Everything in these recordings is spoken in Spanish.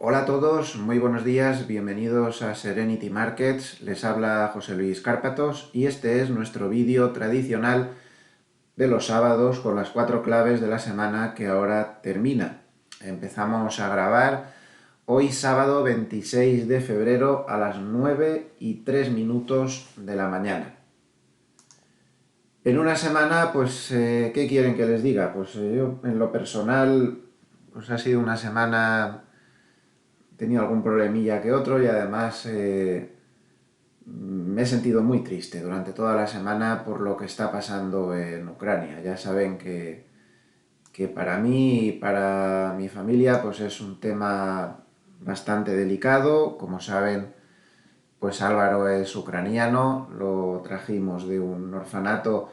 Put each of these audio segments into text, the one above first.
Hola a todos, muy buenos días, bienvenidos a Serenity Markets, les habla José Luis Cárpatos y este es nuestro vídeo tradicional de los sábados con las 4 claves de la semana que ahora termina. Empezamos a grabar hoy sábado 26 de febrero a las 9:03 de la mañana. En una semana, pues, ¿qué quieren que les diga? Pues yo, en lo personal, pues ha sido una semana. He tenido algún problemilla que otro y además me he sentido muy triste durante toda la semana por lo que está pasando en Ucrania. Ya saben que para mí y para mi familia pues es un tema bastante delicado. Como saben, pues Álvaro es ucraniano, lo trajimos de un orfanato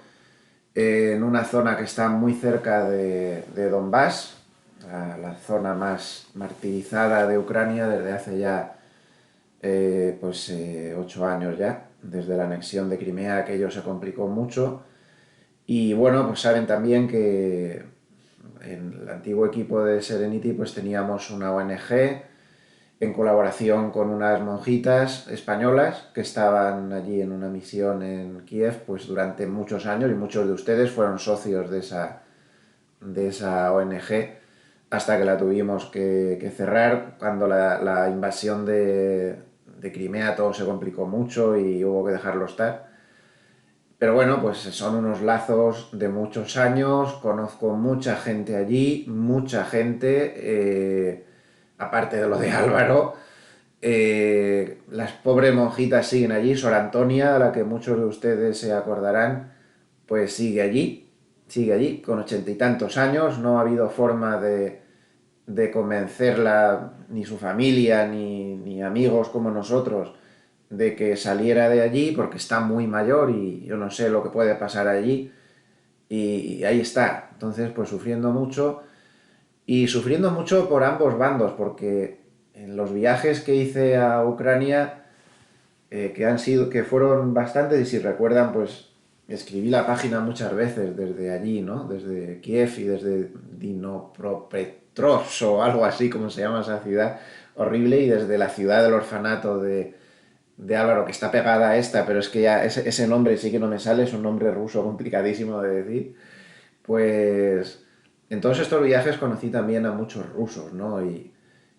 en una zona que está muy cerca de Donbass, la zona más martirizada de Ucrania desde hace ya 8 años ya, desde la anexión de Crimea. Aquello se complicó mucho. Y bueno, pues saben también que en el antiguo equipo de Serenity pues teníamos una ONG en colaboración con unas monjitas españolas que estaban allí en una misión en Kiev pues durante muchos años, y muchos de ustedes fueron socios de esa ONG hasta que la tuvimos que cerrar cuando la invasión de Crimea. Todo se complicó mucho y hubo que dejarlo estar. Pero bueno, pues son unos lazos de muchos años, conozco mucha gente allí, mucha gente, aparte de lo de Álvaro. Las pobres monjitas siguen allí. Sor Antonia, a la que muchos de ustedes se acordarán, pues sigue allí, con 80 y tantos años. No ha habido forma de convencerla, ni su familia, ni amigos como nosotros, de que saliera de allí, porque está muy mayor y yo no sé lo que puede pasar allí. Y ahí está. Entonces, pues sufriendo mucho. Y sufriendo mucho por ambos bandos, porque en los viajes que hice a Ucrania, que fueron bastantes, y si recuerdan, pues escribí la página muchas veces desde allí, ¿no? Desde Kiev y desde Dnipropetrovsk o algo así como se llama esa ciudad horrible, y desde la ciudad del orfanato de Álvaro, que está pegada a esta, pero es que ya ese nombre sí que no me sale, es un nombre ruso complicadísimo de decir. Pues en todos estos viajes conocí también a muchos rusos, ¿no? Y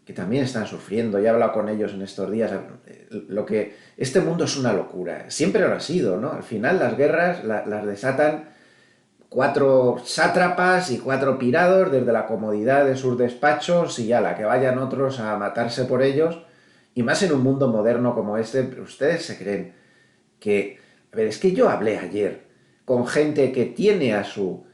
que también están sufriendo. Y he hablado con ellos en estos días. Este mundo es una locura. Siempre lo ha sido, ¿no? Al final las guerras las desatan cuatro sátrapas y cuatro pirados desde la comodidad de sus despachos, y ya la que vayan otros a matarse por ellos. Y más en un mundo moderno como este. ¿Ustedes se creen que... A ver, es que yo hablé ayer con gente que tiene a su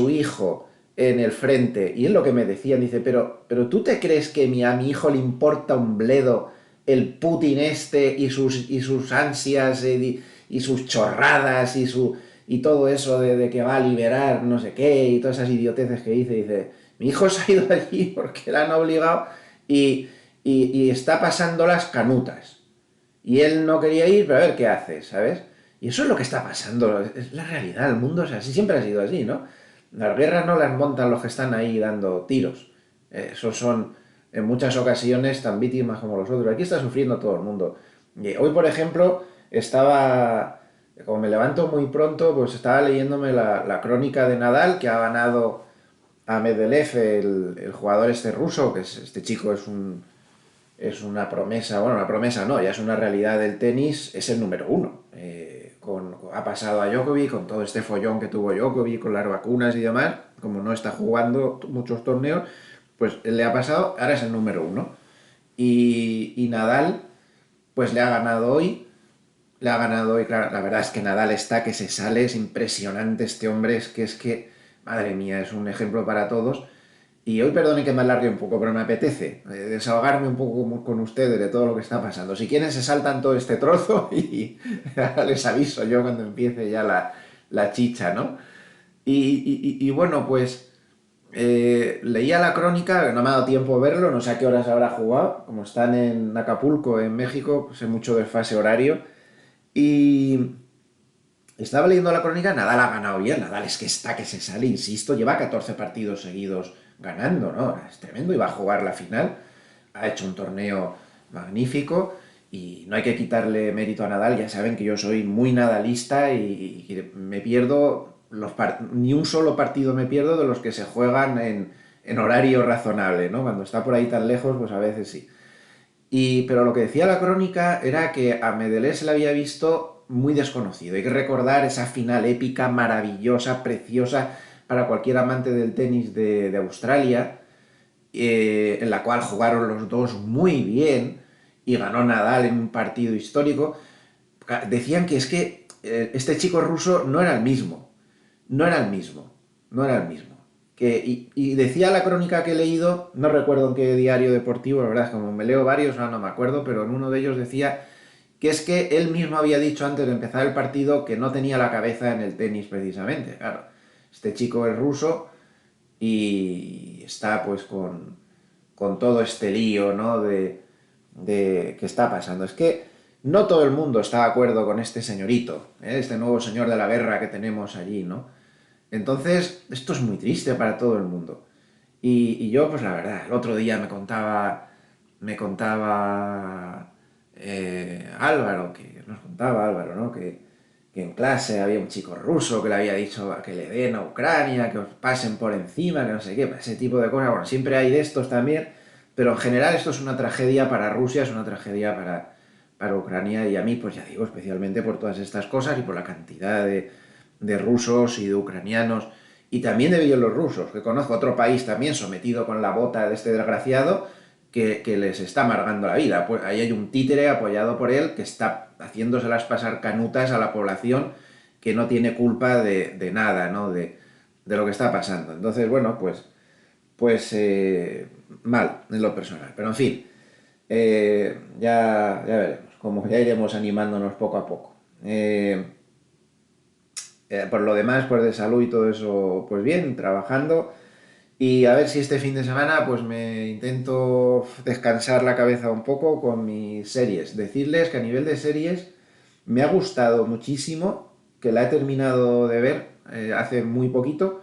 hijo en el frente, y es lo que me decían. Dice, pero ¿tú te crees que a mi hijo le importa un bledo el Putin este y sus ansias, y sus chorradas y todo eso de que va a liberar no sé qué y todas esas idioteces que dice? Dice, mi hijo se ha ido allí porque le han obligado y, y está pasando las canutas. Y él no quería ir, pero a ver qué hace, ¿sabes? Y eso es lo que está pasando, es la realidad. El mundo es así, siempre ha sido así, ¿no? Las guerras no las montan los que están ahí dando tiros. Esos son en muchas ocasiones tan víctimas como los otros. Aquí está sufriendo todo el mundo. Y hoy, por ejemplo, como me levanto muy pronto, pues estaba leyéndome la crónica de Nadal, que ha ganado a Medvedev, el jugador este ruso, este chico es una promesa. Bueno, una promesa no, ya es una realidad del tenis, es el número uno. Ha pasado a Djokovic con todo este follón que tuvo Djokovic con las vacunas y demás. Como no está jugando muchos torneos, pues él le ha pasado, ahora es el número uno. Y Nadal, pues le ha ganado hoy, claro. La verdad es que Nadal está que se sale, es impresionante este hombre. Es que, madre mía, es un ejemplo para todos. Y hoy, perdonen que me alargue un poco, pero me apetece desahogarme un poco con ustedes de todo lo que está pasando. Si quieren, se saltan todo este trozo y les aviso yo cuando empiece ya la chicha, ¿no? Y bueno, pues leía la crónica, no me ha dado tiempo a verlo, no sé a qué horas habrá jugado. Como están en Acapulco, en México, pues hay mucho desfase horario. Y estaba leyendo la crónica. Nadal ha ganado bien. Nadal es que está que se sale, insisto, lleva 14 partidos seguidos ganando, ¿no? Es tremendo, y va a jugar la final. ha hecho un torneo magnífico y no hay que quitarle mérito a Nadal. Ya saben que yo soy muy nadalista y que me pierdo ni un solo partido me pierdo de los que se juegan en horario razonable, ¿no? Cuando está por ahí tan lejos, pues a veces sí. Pero lo que decía la crónica era que a Medellín se le había visto muy desconocido. Hay que recordar esa final épica, maravillosa, preciosa para cualquier amante del tenis de Australia, en la cual jugaron los dos muy bien y ganó Nadal en un partido histórico. Decían que es que este chico ruso no era el mismo, no era el mismo, no era el mismo. Y decía la crónica que he leído, no recuerdo en qué diario deportivo, la verdad es que como me leo varios, ahora no me acuerdo, pero en uno de ellos decía que es que él mismo había dicho antes de empezar el partido que no tenía la cabeza en el tenis precisamente. Claro, este chico es ruso y está pues con todo este lío, ¿no? De qué está pasando. Es que no todo el mundo está de acuerdo con este señorito, ¿eh? Este nuevo señor de la guerra que tenemos allí, ¿no? Entonces, esto es muy triste para todo el mundo. Y yo, pues la verdad, el otro día me contaba Álvaro, que nos contaba Álvaro, ¿no? Que en clase había un chico ruso que le había dicho que le den a Ucrania, que os pasen por encima, que no sé qué, ese tipo de cosas. Bueno, siempre hay de estos también, pero en general esto es una tragedia para Rusia, es una tragedia para Ucrania y a mí, pues ya digo, especialmente por todas estas cosas y por la cantidad de rusos y de ucranianos y también de bielorrusos, que conozco otro país también sometido con la bota de este desgraciado que les está amargando la vida. Pues ahí hay un títere apoyado por él que está haciéndoselas pasar canutas a la población que no tiene culpa de nada, ¿no? De lo que está pasando. Entonces, bueno, pues mal en lo personal. Pero en fin, ya veremos, como ya iremos animándonos poco a poco. Por lo demás, pues de salud y todo eso, pues bien, trabajando. Y a ver si este fin de semana pues me intento descansar la cabeza un poco con mis series. Decirles que a nivel de series me ha gustado muchísimo, que la he terminado de ver hace muy poquito,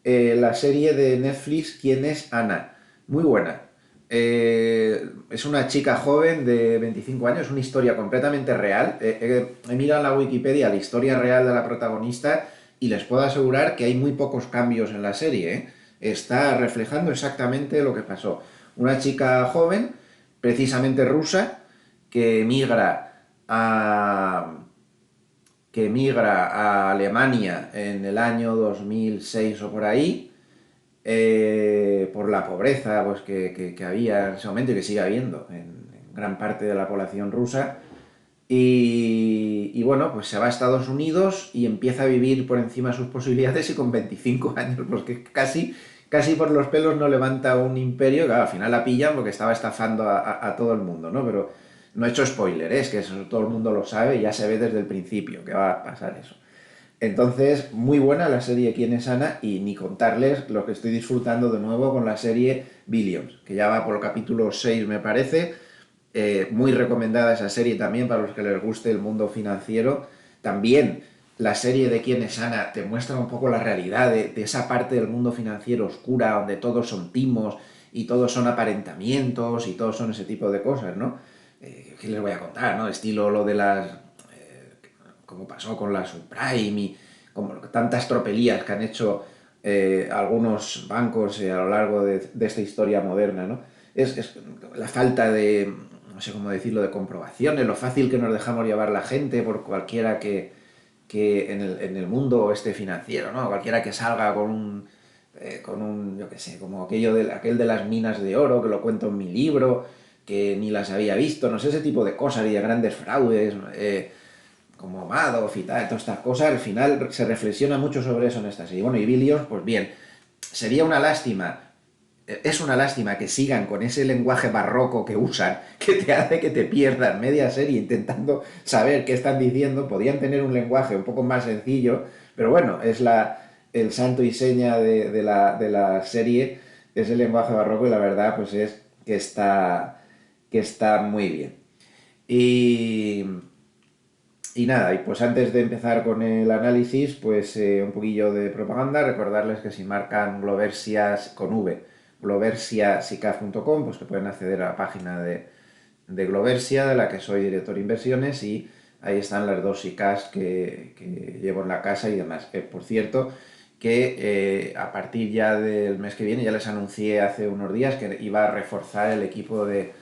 la serie de Netflix ¿Quién es Ana? Muy buena. Es una chica joven de 25 años, una historia completamente real. He mirado en la Wikipedia la historia real de la protagonista y les puedo asegurar que hay muy pocos cambios en la serie, ¿eh? Está reflejando exactamente lo que pasó. Una chica joven, precisamente rusa, que migra a, que migra a Alemania en el año 2006 o por ahí, por la pobreza pues, que había en ese momento y que sigue habiendo en gran parte de la población rusa. Y bueno, pues se va a Estados Unidos y empieza a vivir por encima de sus posibilidades y con 25 años, porque casi por los pelos no levanta un imperio, que al final la pillan porque estaba estafando a todo el mundo, ¿no? Pero no he hecho spoiler, es que eso todo el mundo lo sabe y ya se ve desde el principio que va a pasar eso. Entonces, muy buena la serie Quién es Ana y ni contarles lo que estoy disfrutando de nuevo con la serie Billions, que ya va por el capítulo 6 me parece. Muy recomendada esa serie también para los que les guste el mundo financiero. También la serie de Quién es Ana te muestra un poco la realidad de esa parte del mundo financiero oscura donde todos son timos y todos son aparentamientos y todos son ese tipo de cosas, ¿no? ¿Qué les voy a contar, no? Estilo lo de las como pasó con la subprime y como tantas tropelías que han hecho algunos bancos a lo largo de esta historia moderna, ¿no? Es la falta de, no sé cómo decirlo, de comprobaciones, lo fácil que nos dejamos llevar la gente por cualquiera que en el mundo este financiero, ¿no? Cualquiera que salga con un, yo qué sé, como aquel de las minas de oro, que lo cuento en mi libro, que ni las había visto, no sé, ese tipo de cosas y de grandes fraudes, como Madoff y tal, todas estas cosas, al final se reflexiona mucho sobre eso en esta serie. Bueno, y Billions, pues bien, sería una lástima, es una lástima que sigan con ese lenguaje barroco que usan, que te hace que te pierdas media serie intentando saber qué están diciendo. Podían tener un lenguaje un poco más sencillo, pero bueno, el santo y seña de la serie, es el lenguaje barroco y la verdad pues es que está muy bien. Y, y nada, y pues antes de empezar con el análisis, pues un poquillo de propaganda, recordarles que si marcan Gloversias con V, gloversiasicaf.com, pues que pueden acceder a la página de Gloversia, de la que soy director de inversiones, y ahí están las dos SICAs que llevo en la casa y demás. Por cierto, que a partir ya del mes que viene, ya les anuncié hace unos días que iba a reforzar el equipo de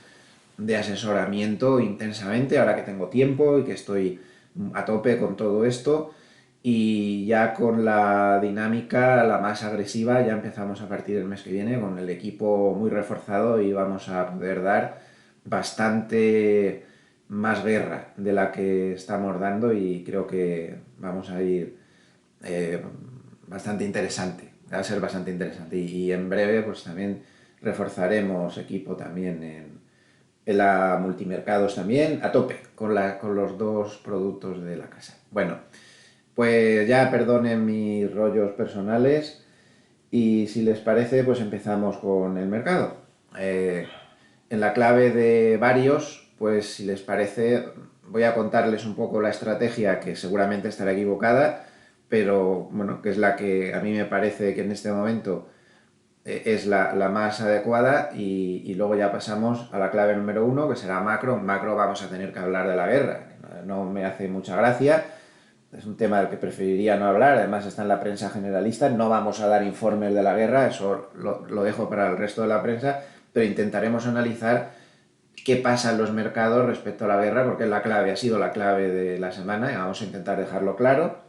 asesoramiento intensamente, ahora que tengo tiempo y que estoy a tope con todo esto. Y ya con la dinámica, la más agresiva, ya empezamos a partir del mes que viene con el equipo muy reforzado y vamos a poder dar bastante más guerra de la que estamos dando y creo que vamos a ir eh, bastante interesante, va a ser bastante interesante y en breve pues también reforzaremos equipo también en la multimercados también, a tope con los dos productos de la casa. Bueno, pues ya perdonen mis rollos personales y si les parece, pues empezamos con el mercado. Eh, en la clave de varios, pues si les parece, voy a contarles un poco la estrategia que seguramente estará equivocada, pero bueno, que es la que a mí me parece que en este momento es la más adecuada y luego ya pasamos a la clave número uno, que será macro. En macro vamos a tener que hablar de la guerra, que no me hace mucha gracia, es un tema del que preferiría no hablar, además está en la prensa generalista, no vamos a dar informes de la guerra, eso lo dejo para el resto de la prensa, pero intentaremos analizar qué pasa en los mercados respecto a la guerra, porque es la clave, ha sido la clave de la semana y vamos a intentar dejarlo claro.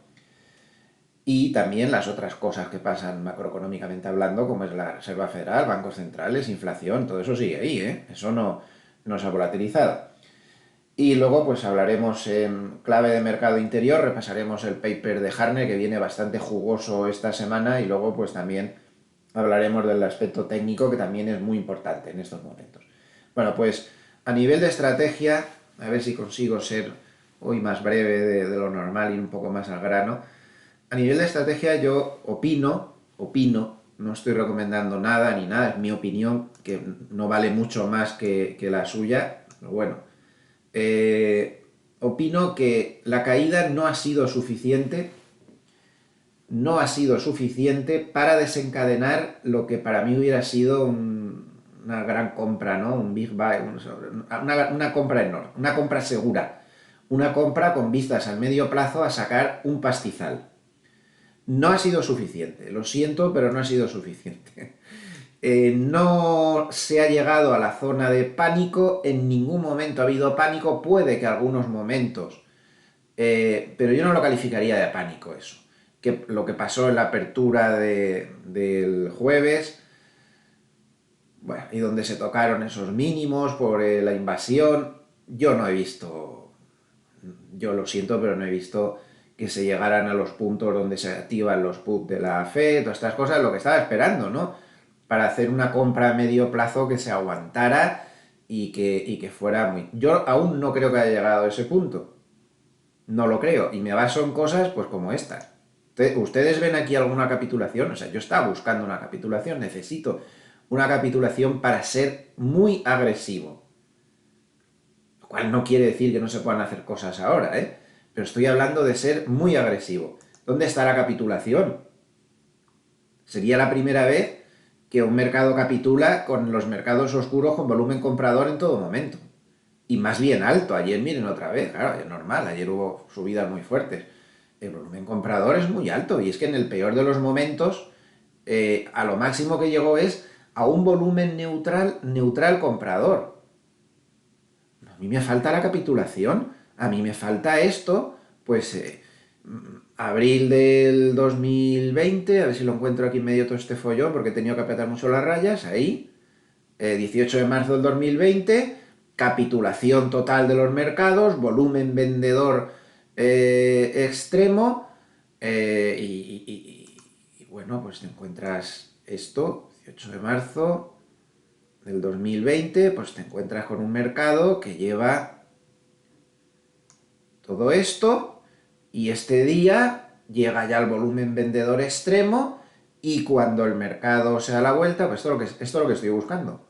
Y también las otras cosas que pasan macroeconómicamente hablando, como es la Reserva Federal, bancos centrales, inflación, todo eso sigue ahí, ¿eh? Eso no se ha volatilizado. Y luego pues hablaremos en clave de mercado interior, repasaremos el paper de Harner que viene bastante jugoso esta semana y luego pues también hablaremos del aspecto técnico que también es muy importante en estos momentos. Bueno, pues a nivel de estrategia, a ver si consigo ser hoy más breve de lo normal y un poco más al grano. A nivel de estrategia yo opino, no estoy recomendando nada ni nada, es mi opinión, que no vale mucho más que la suya, pero bueno, eh, opino que la caída no ha sido suficiente para desencadenar lo que para mí hubiera sido una gran compra, ¿no? Un big buy, una compra enorme, una compra segura, una compra con vistas al medio plazo a sacar un pastizal. No ha sido suficiente, lo siento, pero no ha sido suficiente. No se ha llegado a la zona de pánico, en ningún momento ha habido pánico, puede que algunos momentos, pero yo no lo calificaría de pánico eso. Que lo que pasó en la apertura del jueves, bueno, y donde se tocaron esos mínimos por la invasión, yo no he visto, yo lo siento, pero no he visto que se llegaran a los puntos donde se activan los puts de la Fed, todas estas cosas, lo que estaba esperando, ¿no? Para hacer una compra a medio plazo que se aguantara y que fuera muy... Yo aún no creo que haya llegado a ese punto. No lo creo. Y me baso en cosas pues como estas. ¿Ustedes ven aquí alguna capitulación? O sea, yo estaba buscando una capitulación, necesito una capitulación para ser muy agresivo. Lo cual no quiere decir que no se puedan hacer cosas ahora, ¿eh? Pero estoy hablando de ser muy agresivo. ¿Dónde está la capitulación? Sería la primera vez que un mercado capitula con los mercados oscuros con volumen comprador en todo momento. Y más bien alto. Ayer miren otra vez, claro, es normal, ayer hubo subidas muy fuertes. El volumen comprador es muy alto y es que en el peor de los momentos a lo máximo que llegó es a un volumen neutral comprador. A mí me falta la capitulación, a mí me falta esto, pues abril del 2020, a ver si lo encuentro aquí en medio todo este follón, porque he tenido que apretar mucho las rayas, ahí, 18 de marzo del 2020, capitulación total de los mercados, volumen vendedor extremo, y bueno, pues te encuentras esto, 18 de marzo del 2020, pues te encuentras con un mercado que lleva todo esto y este día llega ya el volumen vendedor extremo y cuando el mercado se da la vuelta, pues esto es lo que estoy buscando,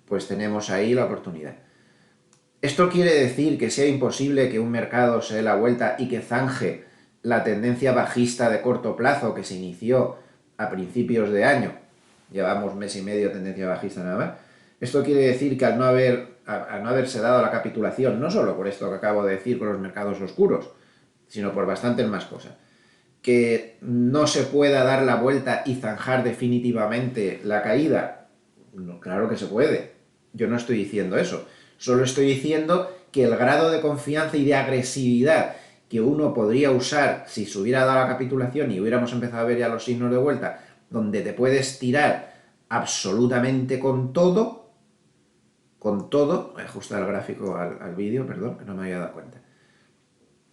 pues tenemos ahí la oportunidad. ¿Esto quiere decir que sea imposible que un mercado se dé la vuelta y que zanje la tendencia bajista de corto plazo que se inició a principios de año? llevamos mes y medio tendencia bajista nada más. Esto quiere decir que al no haberse dado la capitulación, no solo por esto que acabo de decir con los mercados oscuros, sino por bastantes más cosas, que no se pueda dar la vuelta y zanjar definitivamente la caída. No, claro que se puede. Yo no estoy diciendo eso. Solo estoy diciendo que el grado de confianza y de agresividad que uno podría usar si se hubiera dado la capitulación y hubiéramos empezado a ver ya los signos de vuelta, donde te puedes tirar absolutamente con todo, voy a ajustar el gráfico al vídeo, perdón, que no me había dado cuenta,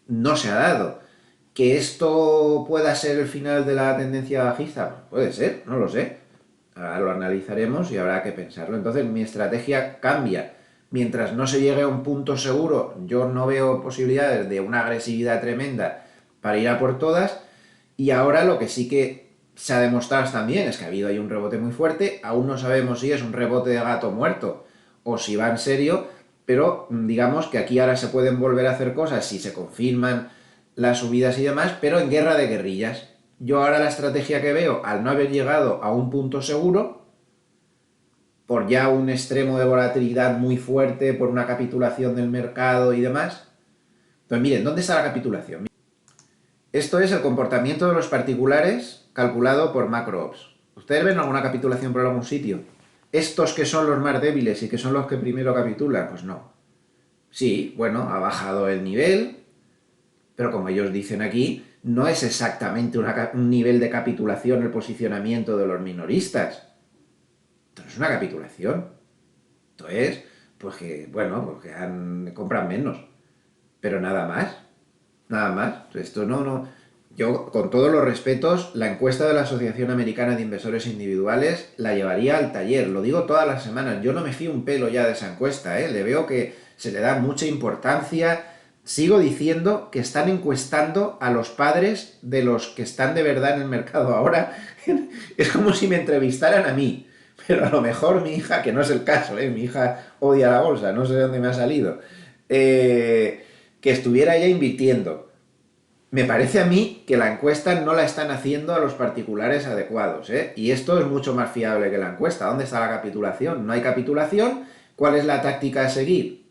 no se ha dado. ¿Que esto pueda ser el final de la tendencia bajista? Pues puede ser, no lo sé. Ahora lo analizaremos y habrá que pensarlo. Entonces mi estrategia cambia. Mientras no se llegue a un punto seguro, yo no veo posibilidades de una agresividad tremenda para ir a por todas. Y ahora lo que sí que se ha demostrado también es que ha habido ahí un rebote muy fuerte. Aún no sabemos si es un rebote de gato muerto o si va en serio, pero digamos que aquí ahora se pueden volver a hacer cosas si se confirman las subidas y demás, pero en guerra de guerrillas. Yo ahora la estrategia que veo, al no haber llegado a un punto seguro, por ya un extremo de volatilidad muy fuerte, por una capitulación del mercado y demás, pues miren, ¿dónde está la capitulación? Esto es el comportamiento de los particulares calculado por MacroOps. ¿Ustedes ven alguna capitulación por algún sitio? ¿Estos que son los más débiles y que son los que primero capitulan? Pues no. Sí, bueno, ha bajado el nivel, pero como ellos dicen aquí, no es exactamente un nivel de capitulación el posicionamiento de los minoristas. Esto no es una capitulación. Esto es, pues que, bueno, pues que compran menos. Pero nada más. Nada más. Esto no. Yo, con todos los respetos, la encuesta de la Asociación Americana de Inversores Individuales la llevaría al taller. Lo digo todas las semanas. Yo no me fío un pelo ya de esa encuesta, ¿eh? Le veo que se le da mucha importancia. Sigo diciendo que están encuestando a los padres de los que están de verdad en el mercado ahora. Es como si me entrevistaran a mí. Pero a lo mejor mi hija, que no es el caso, ¿eh? Mi hija odia la bolsa, no sé de dónde me ha salido, que estuviera ya invirtiendo. Me parece a mí que la encuesta no la están haciendo a los particulares adecuados, ¿eh? Y esto es mucho más fiable que la encuesta. ¿Dónde está la capitulación? No hay capitulación. ¿Cuál es la táctica a seguir?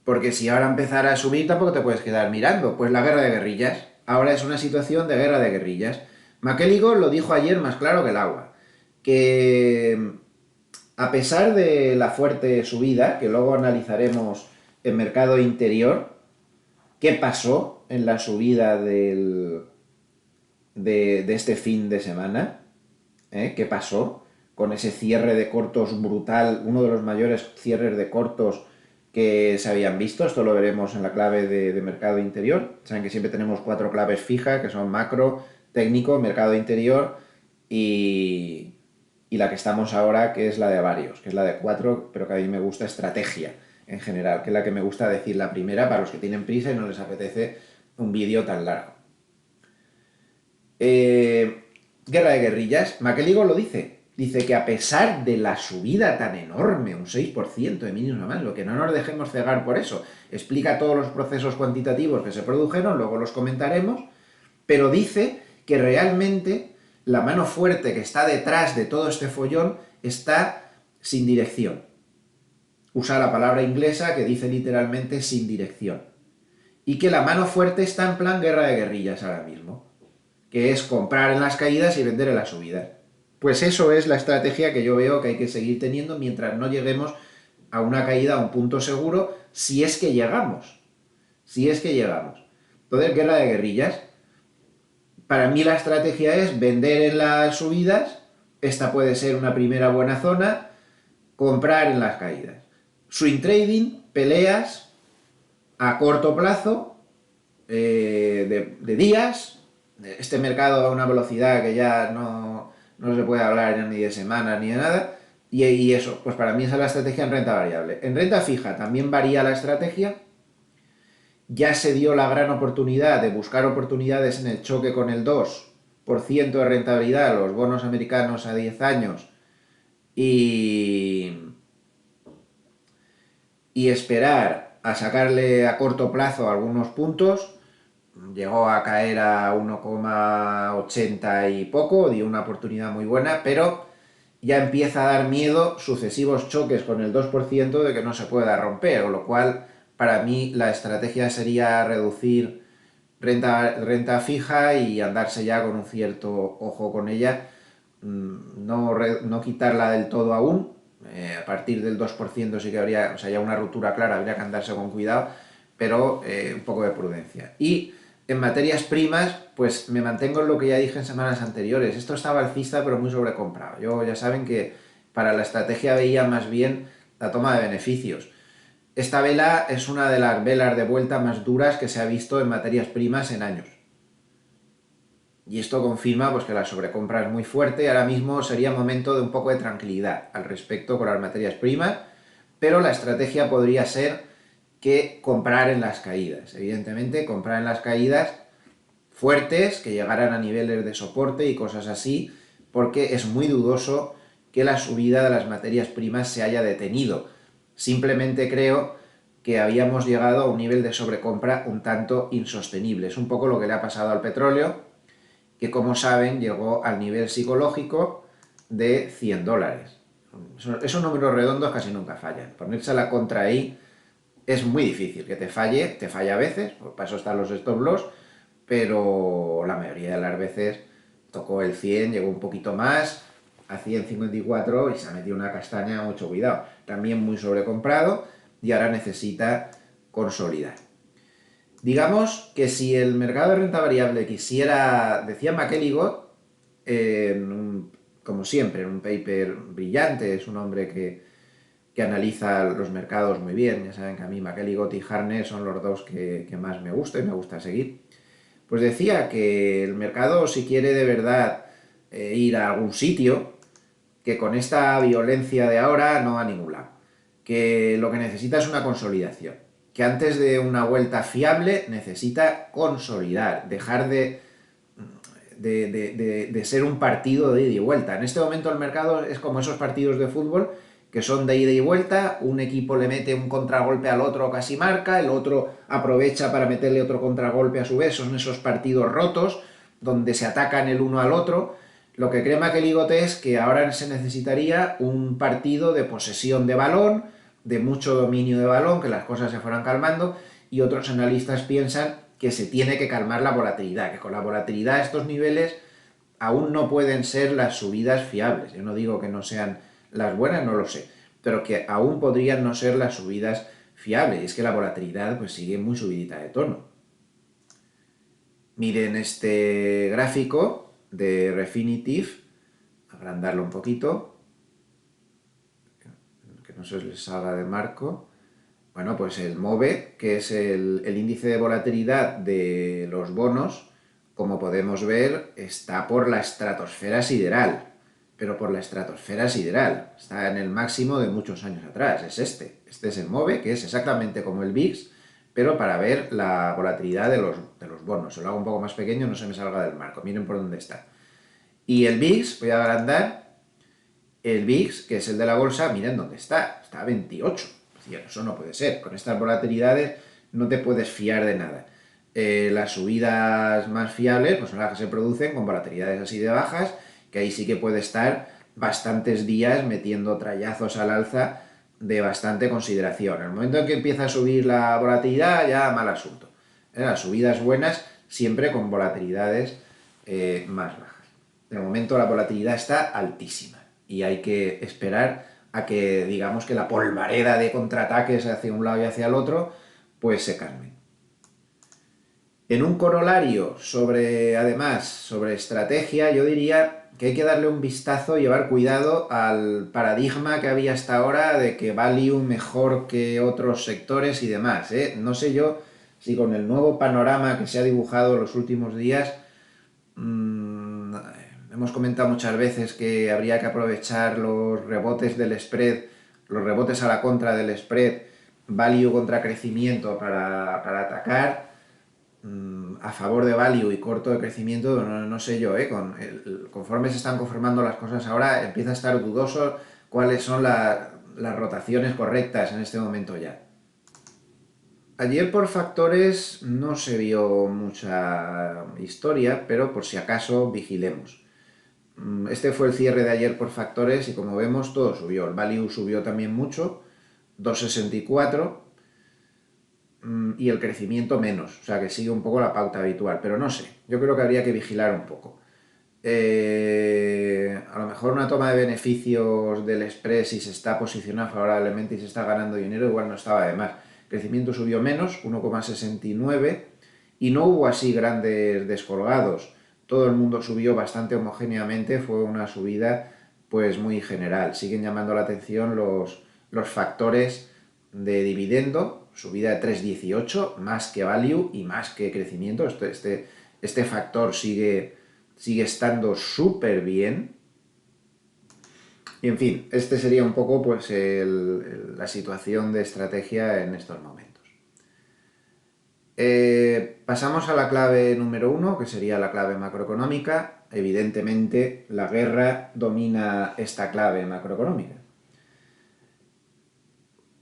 Porque si ahora empezara a subir tampoco te puedes quedar mirando. Pues la guerra de guerrillas. Ahora es una situación de guerra de guerrillas. McElligor lo dijo ayer más claro que el agua. Que a pesar de la fuerte subida, que luego analizaremos el mercado interior, ¿qué pasó en la subida de este fin de semana? ¿Qué pasó con ese cierre de cortos brutal, uno de los mayores cierres de cortos que se habían visto? Esto lo veremos en la clave de mercado interior. Saben que siempre tenemos 4 claves fijas, que son macro, técnico, mercado interior y la que estamos ahora, que es la de varios, que es la de 4, pero que a mí me gusta estrategia en general, que es la que me gusta decir la primera para los que tienen prisa y no les apetece un vídeo tan largo. Guerra de guerrillas, McElligor lo dice que a pesar de la subida tan enorme, un 6% de mínimo más, lo que no nos dejemos cegar por eso, explica todos los procesos cuantitativos que se produjeron, luego los comentaremos, pero dice que realmente la mano fuerte que está detrás de todo este follón está sin dirección. Usa la palabra inglesa que dice literalmente sin dirección. Y que la mano fuerte está en plan guerra de guerrillas ahora mismo, que es comprar en las caídas y vender en las subidas. Pues eso es la estrategia que yo veo que hay que seguir teniendo mientras no lleguemos a una caída, a un punto seguro, si es que llegamos. Si es que llegamos. Entonces, guerra de guerrillas. Para mí la estrategia es vender en las subidas, esta puede ser una primera buena zona, comprar en las caídas. Swing trading, peleas a corto plazo, de días. Este mercado a una velocidad que ya no se puede hablar ni de semanas ni de nada. Y eso, pues para mí esa es la estrategia en renta variable. En renta fija también varía la estrategia. Ya se dio la gran oportunidad de buscar oportunidades en el choque con el 2% de rentabilidad, los bonos americanos a 10 años, y esperar a sacarle a corto plazo algunos puntos. Llegó a caer a 1,80 y poco, dio una oportunidad muy buena, pero ya empieza a dar miedo sucesivos choques con el 2% de que no se pueda romper, con lo cual para mí la estrategia sería reducir renta fija y andarse ya con un cierto ojo con ella, no quitarla del todo aún, a partir del 2% sí que habría, o sea, ya una ruptura clara, habría que andarse con cuidado, pero un poco de prudencia. Y en materias primas, pues me mantengo en lo que ya dije en semanas anteriores. Esto estaba alcista, pero muy sobrecomprado. Yo ya saben que para la estrategia veía más bien la toma de beneficios. Esta vela es una de las velas de vuelta más duras que se ha visto en materias primas en años. Y esto confirma pues, que la sobrecompra es muy fuerte y ahora mismo sería momento de un poco de tranquilidad al respecto con las materias primas, pero la estrategia podría ser que comprar en las caídas. Evidentemente, comprar en las caídas fuertes, que llegaran a niveles de soporte y cosas así, porque es muy dudoso que la subida de las materias primas se haya detenido. Simplemente creo que habíamos llegado a un nivel de sobrecompra un tanto insostenible. Es un poco lo que le ha pasado al petróleo, que como saben llegó al nivel psicológico de $100. Esos números redondos casi nunca fallan. Ponerse la contra ahí es muy difícil que te falla a veces, pues para eso están los stop loss, pero la mayoría de las veces tocó el 100, llegó un poquito más, a 154 y se ha metido una castaña, mucho cuidado. También muy sobrecomprado y ahora necesita consolidar. Digamos que si el mercado de renta variable quisiera, decía McElligott, como siempre, en un paper brillante, es un hombre que analiza los mercados muy bien, ya saben que a mí McElligott y Harness son los dos que más me gusta y me gusta seguir, pues decía que el mercado si quiere de verdad ir a algún sitio, que con esta violencia de ahora no va a ningún lado, que lo que necesita es una consolidación, que antes de una vuelta fiable necesita consolidar, dejar de ser un partido de ida y vuelta. En este momento el mercado es como esos partidos de fútbol que son de ida y vuelta, un equipo le mete un contragolpe al otro, casi marca, el otro aprovecha para meterle otro contragolpe a su vez, son esos partidos rotos donde se atacan el uno al otro. Lo que cree McElligott es que ahora se necesitaría un partido de posesión de balón, de mucho dominio de balón, que las cosas se fueran calmando, y otros analistas piensan que se tiene que calmar la volatilidad, que con la volatilidad a estos niveles aún no pueden ser las subidas fiables. Yo no digo que no sean las buenas, no lo sé, pero que aún podrían no ser las subidas fiables. Y es que la volatilidad pues sigue muy subidita de tono. Miren este gráfico de Refinitiv, agrandarlo un poquito, que no se les salga de marco. Bueno, pues el MOVE, que es el índice de volatilidad de los bonos, como podemos ver, está por la estratosfera sideral, pero por la estratosfera sideral. Está en el máximo de muchos años atrás, es este. Este es el MOVE, que es exactamente como el VIX, pero para ver la volatilidad de los bonos. Se lo hago un poco más pequeño, no se me salga del marco. Miren por dónde está. Y el VIX, voy a agrandar, el VIX, que es el de la bolsa, miren dónde está. Está a 28. Eso no puede ser. Con estas volatilidades no te puedes fiar de nada. Las subidas más fiables pues son las que se producen con volatilidades así de bajas, que ahí sí que puede estar bastantes días metiendo trayazos al alza de bastante consideración. En el momento en que empieza a subir la volatilidad, ya mal asunto. Las subidas buenas siempre con volatilidades más bajas. De momento la volatilidad está altísima y hay que esperar a que, digamos, que la polvareda de contraataques hacia un lado y hacia el otro, pues se calme. En un corolario sobre, además, sobre estrategia, yo diría que hay que darle un vistazo y llevar cuidado al paradigma que había hasta ahora de que value mejor que otros sectores y demás, ¿eh? No sé yo si con el nuevo panorama que se ha dibujado en los últimos días, hemos comentado muchas veces que habría que aprovechar los rebotes del spread, los rebotes a la contra del spread, value contra crecimiento para atacar, a favor de value y corto de crecimiento, no sé yo, conforme se están conformando las cosas ahora, empieza a estar dudoso cuáles son las rotaciones correctas en este momento ya. Ayer por factores no se vio mucha historia, pero por si acaso vigilemos. Este fue el cierre de ayer por factores y como vemos todo subió. El value subió también mucho, 2,64, y el crecimiento menos, o sea que sigue un poco la pauta habitual, pero no sé, yo creo que habría que vigilar un poco. A lo mejor una toma de beneficios del Express si se está posicionando favorablemente y se está ganando dinero, igual no estaba de más. El crecimiento subió menos, 1,69, y no hubo así grandes descolgados. Todo el mundo subió bastante homogéneamente, fue una subida pues muy general. Siguen llamando la atención los factores de dividendo, subida de 3,18, más que value y más que crecimiento. Este factor sigue estando súper bien. Y en fin, este sería un poco pues la situación de estrategia en estos momentos. Pasamos a la clave número uno, que sería la clave macroeconómica. Evidentemente, la guerra domina esta clave macroeconómica.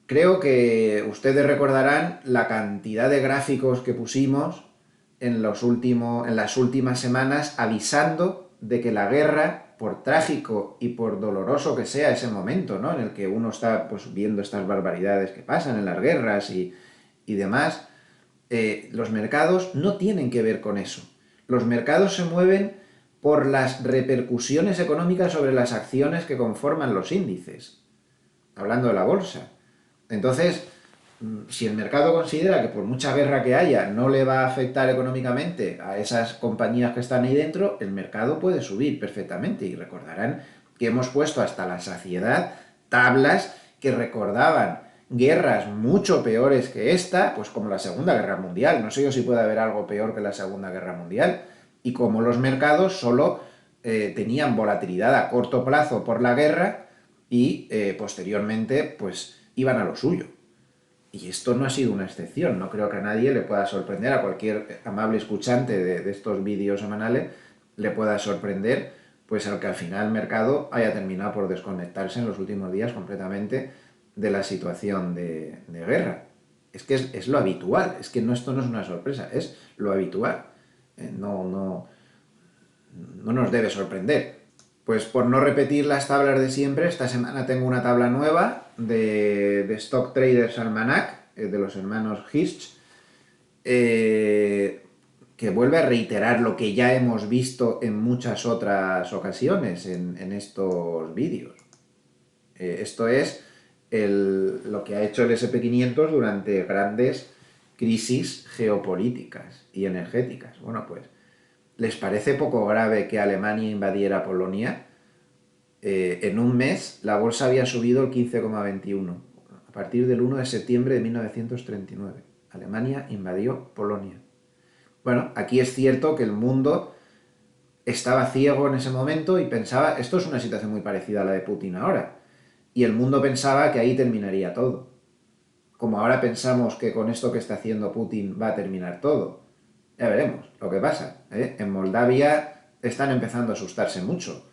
Creo que ustedes recordarán la cantidad de gráficos que pusimos en las últimas semanas avisando de que la guerra, por trágico y por doloroso que sea ese momento, ¿no?, en el que uno está pues, viendo estas barbaridades que pasan en las guerras y demás, los mercados no tienen que ver con eso. Los mercados se mueven por las repercusiones económicas sobre las acciones que conforman los índices, hablando de la bolsa. Entonces, si el mercado considera que por mucha guerra que haya no le va a afectar económicamente a esas compañías que están ahí dentro, el mercado puede subir perfectamente. Y recordarán que hemos puesto hasta la saciedad tablas que recordaban guerras mucho peores que esta, pues como la Segunda Guerra Mundial. No sé yo si puede haber algo peor que la Segunda Guerra Mundial. Y como los mercados solo tenían volatilidad a corto plazo por la guerra y posteriormente pues iban a lo suyo. Y esto no ha sido una excepción, no creo que a nadie le pueda sorprender, a cualquier amable escuchante de estos vídeos semanales le pueda sorprender, pues al que al final el mercado haya terminado por desconectarse en los últimos días completamente de la situación de guerra. Es que es lo habitual, es que esto no es una sorpresa, es lo habitual. No nos debe sorprender. Pues por no repetir las tablas de siempre, esta semana tengo una tabla nueva de Stock Traders Almanac, de los hermanos Hirsch, que vuelve a reiterar lo que ya hemos visto en muchas otras ocasiones en estos vídeos. Esto es lo que ha hecho el SP500 durante grandes crisis geopolíticas y energéticas. Bueno, pues, ¿les parece poco grave que Alemania invadiera Polonia? En un mes la bolsa había subido el 15,21 a partir del 1 de septiembre de 1939. Alemania invadió Polonia. Bueno, aquí es cierto que el mundo estaba ciego en ese momento y pensaba, esto es una situación muy parecida a la de Putin ahora, y el mundo pensaba que ahí terminaría todo. Como ahora pensamos que con esto que está haciendo Putin va a terminar todo. Ya veremos lo que pasa, ¿eh? En Moldavia están empezando a asustarse mucho.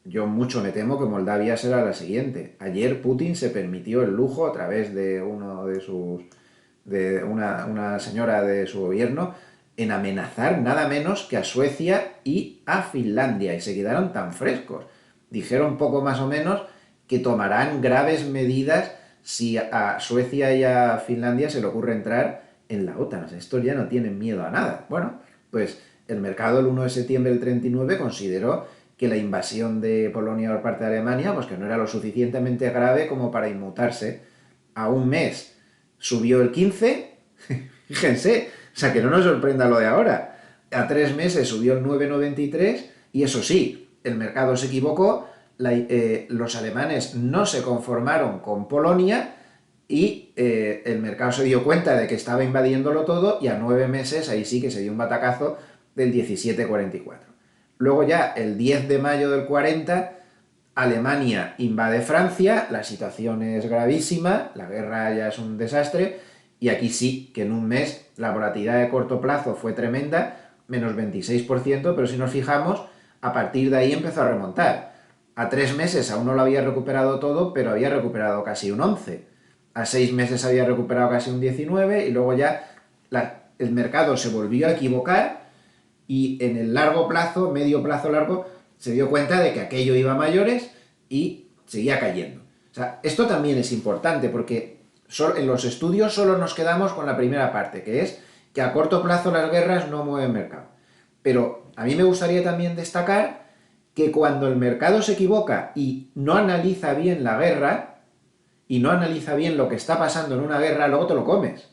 Yo mucho me temo que Moldavia será la siguiente. Ayer Putin se permitió el lujo, a través de una señora de su gobierno, en amenazar nada menos que a Suecia y a Finlandia, y se quedaron tan frescos. Dijeron poco más o menos que tomarán graves medidas si a Suecia y a Finlandia se le ocurre entrar en la OTAN. O sea, estos ya no tienen miedo a nada. Bueno, pues el mercado el 1 de septiembre del 39 consideró que la invasión de Polonia por parte de Alemania, pues que no era lo suficientemente grave como para inmutarse. A un mes subió el 15, fíjense, o sea, que no nos sorprenda lo de ahora. A 3 meses subió el 9,93 y eso sí, el mercado se equivocó, los alemanes no se conformaron con Polonia y el mercado se dio cuenta de que estaba invadiéndolo todo y a 9 meses ahí sí que se dio un batacazo del 17,44. Luego ya el 10 de mayo del 40, Alemania invade Francia, la situación es gravísima, la guerra ya es un desastre, y aquí sí que en un mes la volatilidad de corto plazo fue tremenda, menos 26%, pero si nos fijamos, a partir de ahí empezó a remontar. A 3 meses aún no lo había recuperado todo, pero había recuperado casi un 11. A 6 meses había recuperado casi un 19 y luego ya el mercado se volvió a equivocar y en el largo plazo, medio plazo largo, Se dio cuenta de que aquello iba a mayores y seguía cayendo. O sea, esto también es importante porque en los estudios solo nos quedamos con la primera parte, que es que a corto plazo las guerras no mueven mercado. Pero a mí me gustaría también destacar que cuando el mercado se equivoca y no analiza bien la guerra, y no analiza bien lo que está pasando en una guerra, luego te lo comes.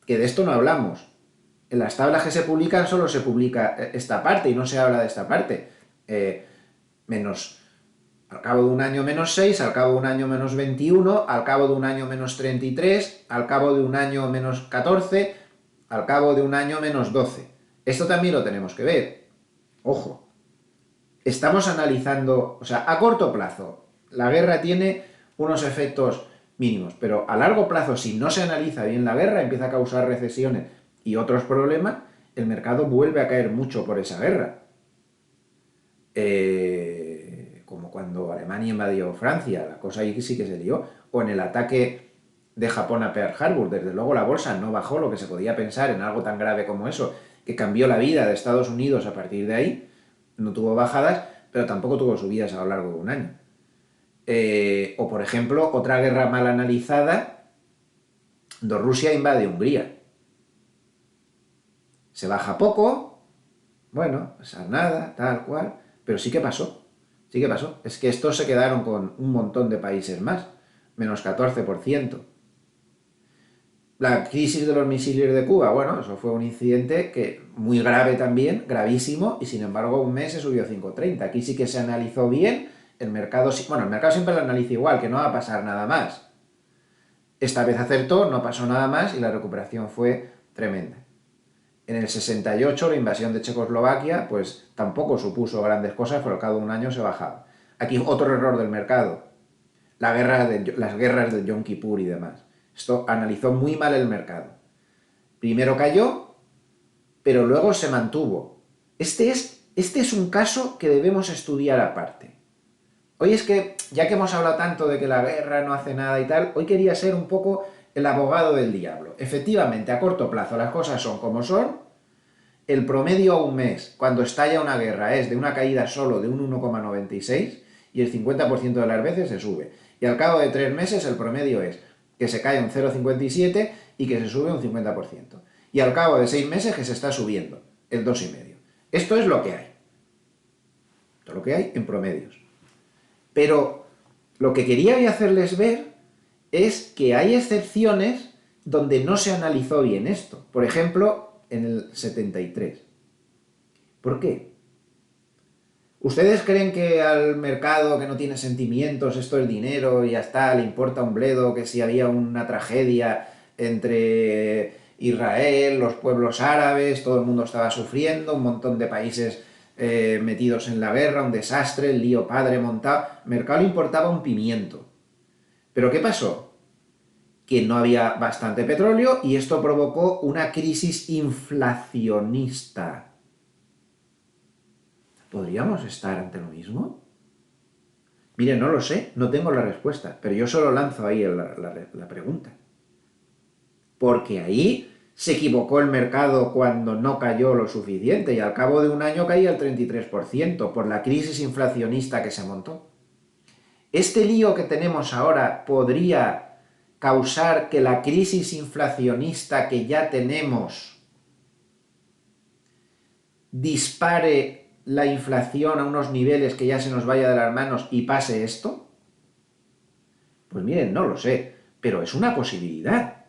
Que de esto no hablamos. En las tablas que se publican solo se publica esta parte y no se habla de esta parte. Menos, al cabo de un año menos 6, al cabo de un año menos 21, al cabo de un año menos 33, al cabo de un año menos 14, al cabo de un año menos 12. Esto también lo tenemos que ver. Ojo, estamos analizando, o sea, a corto plazo, la guerra tiene unos efectos mínimos, pero a largo plazo, si no se analiza bien la guerra, empieza a causar recesiones y otros problemas, el mercado vuelve a caer mucho por esa guerra. Como cuando Alemania invadió Francia, la cosa ahí sí que se lió, o en el ataque de Japón a Pearl Harbor. Desde luego la bolsa no bajó lo que se podía pensar en algo tan grave como eso, que cambió la vida de Estados Unidos a partir de ahí. No tuvo bajadas, pero tampoco tuvo subidas a lo largo de un año. O por ejemplo, otra guerra mal analizada, donde Rusia invade Hungría. Se baja poco, bueno, pasa nada, tal cual, pero sí que pasó. Sí que pasó. Es que estos se quedaron con un montón de países más, menos 14%. La crisis de los misiles de Cuba, bueno, eso fue un incidente que muy grave también, gravísimo, y sin embargo un mes se subió 5,30. Aquí sí que se analizó bien, el mercado siempre lo analiza igual, que no va a pasar nada más. Esta vez acertó, no pasó nada más y la recuperación fue tremenda. En el 68 la invasión de Checoslovaquia pues tampoco supuso grandes cosas, pero al cabo de un año se bajaba. Aquí otro error del mercado, las guerras de Yom Kippur y demás. Esto analizó muy mal el mercado. Primero cayó, pero luego se mantuvo. Este es un caso que debemos estudiar aparte. Hoy es que, ya que hemos hablado tanto de que la guerra no hace nada y tal, hoy quería ser un poco el abogado del diablo. Efectivamente, a corto plazo las cosas son como son. El promedio a un mes, cuando estalla una guerra, es de una caída solo de un 1,96 y el 50% de las veces se sube. Y al cabo de 3 meses el promedio es que se cae un 0,57 y que se sube un 50%. Y al cabo de 6 meses que se está subiendo el 2,5. Esto es lo que hay. Esto es lo que hay en promedios. Pero lo que quería hacerles ver es que hay excepciones donde no se analizó bien esto. Por ejemplo, en el 73. ¿Por qué? ¿Ustedes creen que al mercado que no tiene sentimientos, esto es dinero y ya está, le importa un bledo que si había una tragedia entre Israel, los pueblos árabes, todo el mundo estaba sufriendo, un montón de países metidos en la guerra, un desastre, el lío padre montado? Al mercado le importaba un pimiento. ¿Pero qué pasó? Que no había bastante petróleo y esto provocó una crisis inflacionista. ¿Podríamos estar ante lo mismo? Mire, no lo sé, no tengo la respuesta, pero yo solo lanzo ahí la pregunta. Porque ahí se equivocó el mercado cuando no cayó lo suficiente y al cabo de un año caía el 33% por la crisis inflacionista que se montó. Este lío que tenemos ahora podría causar que la crisis inflacionista que ya tenemos dispare la inflación a unos niveles que ya se nos vaya de las manos y pase esto? Pues miren, no lo sé, pero es una posibilidad.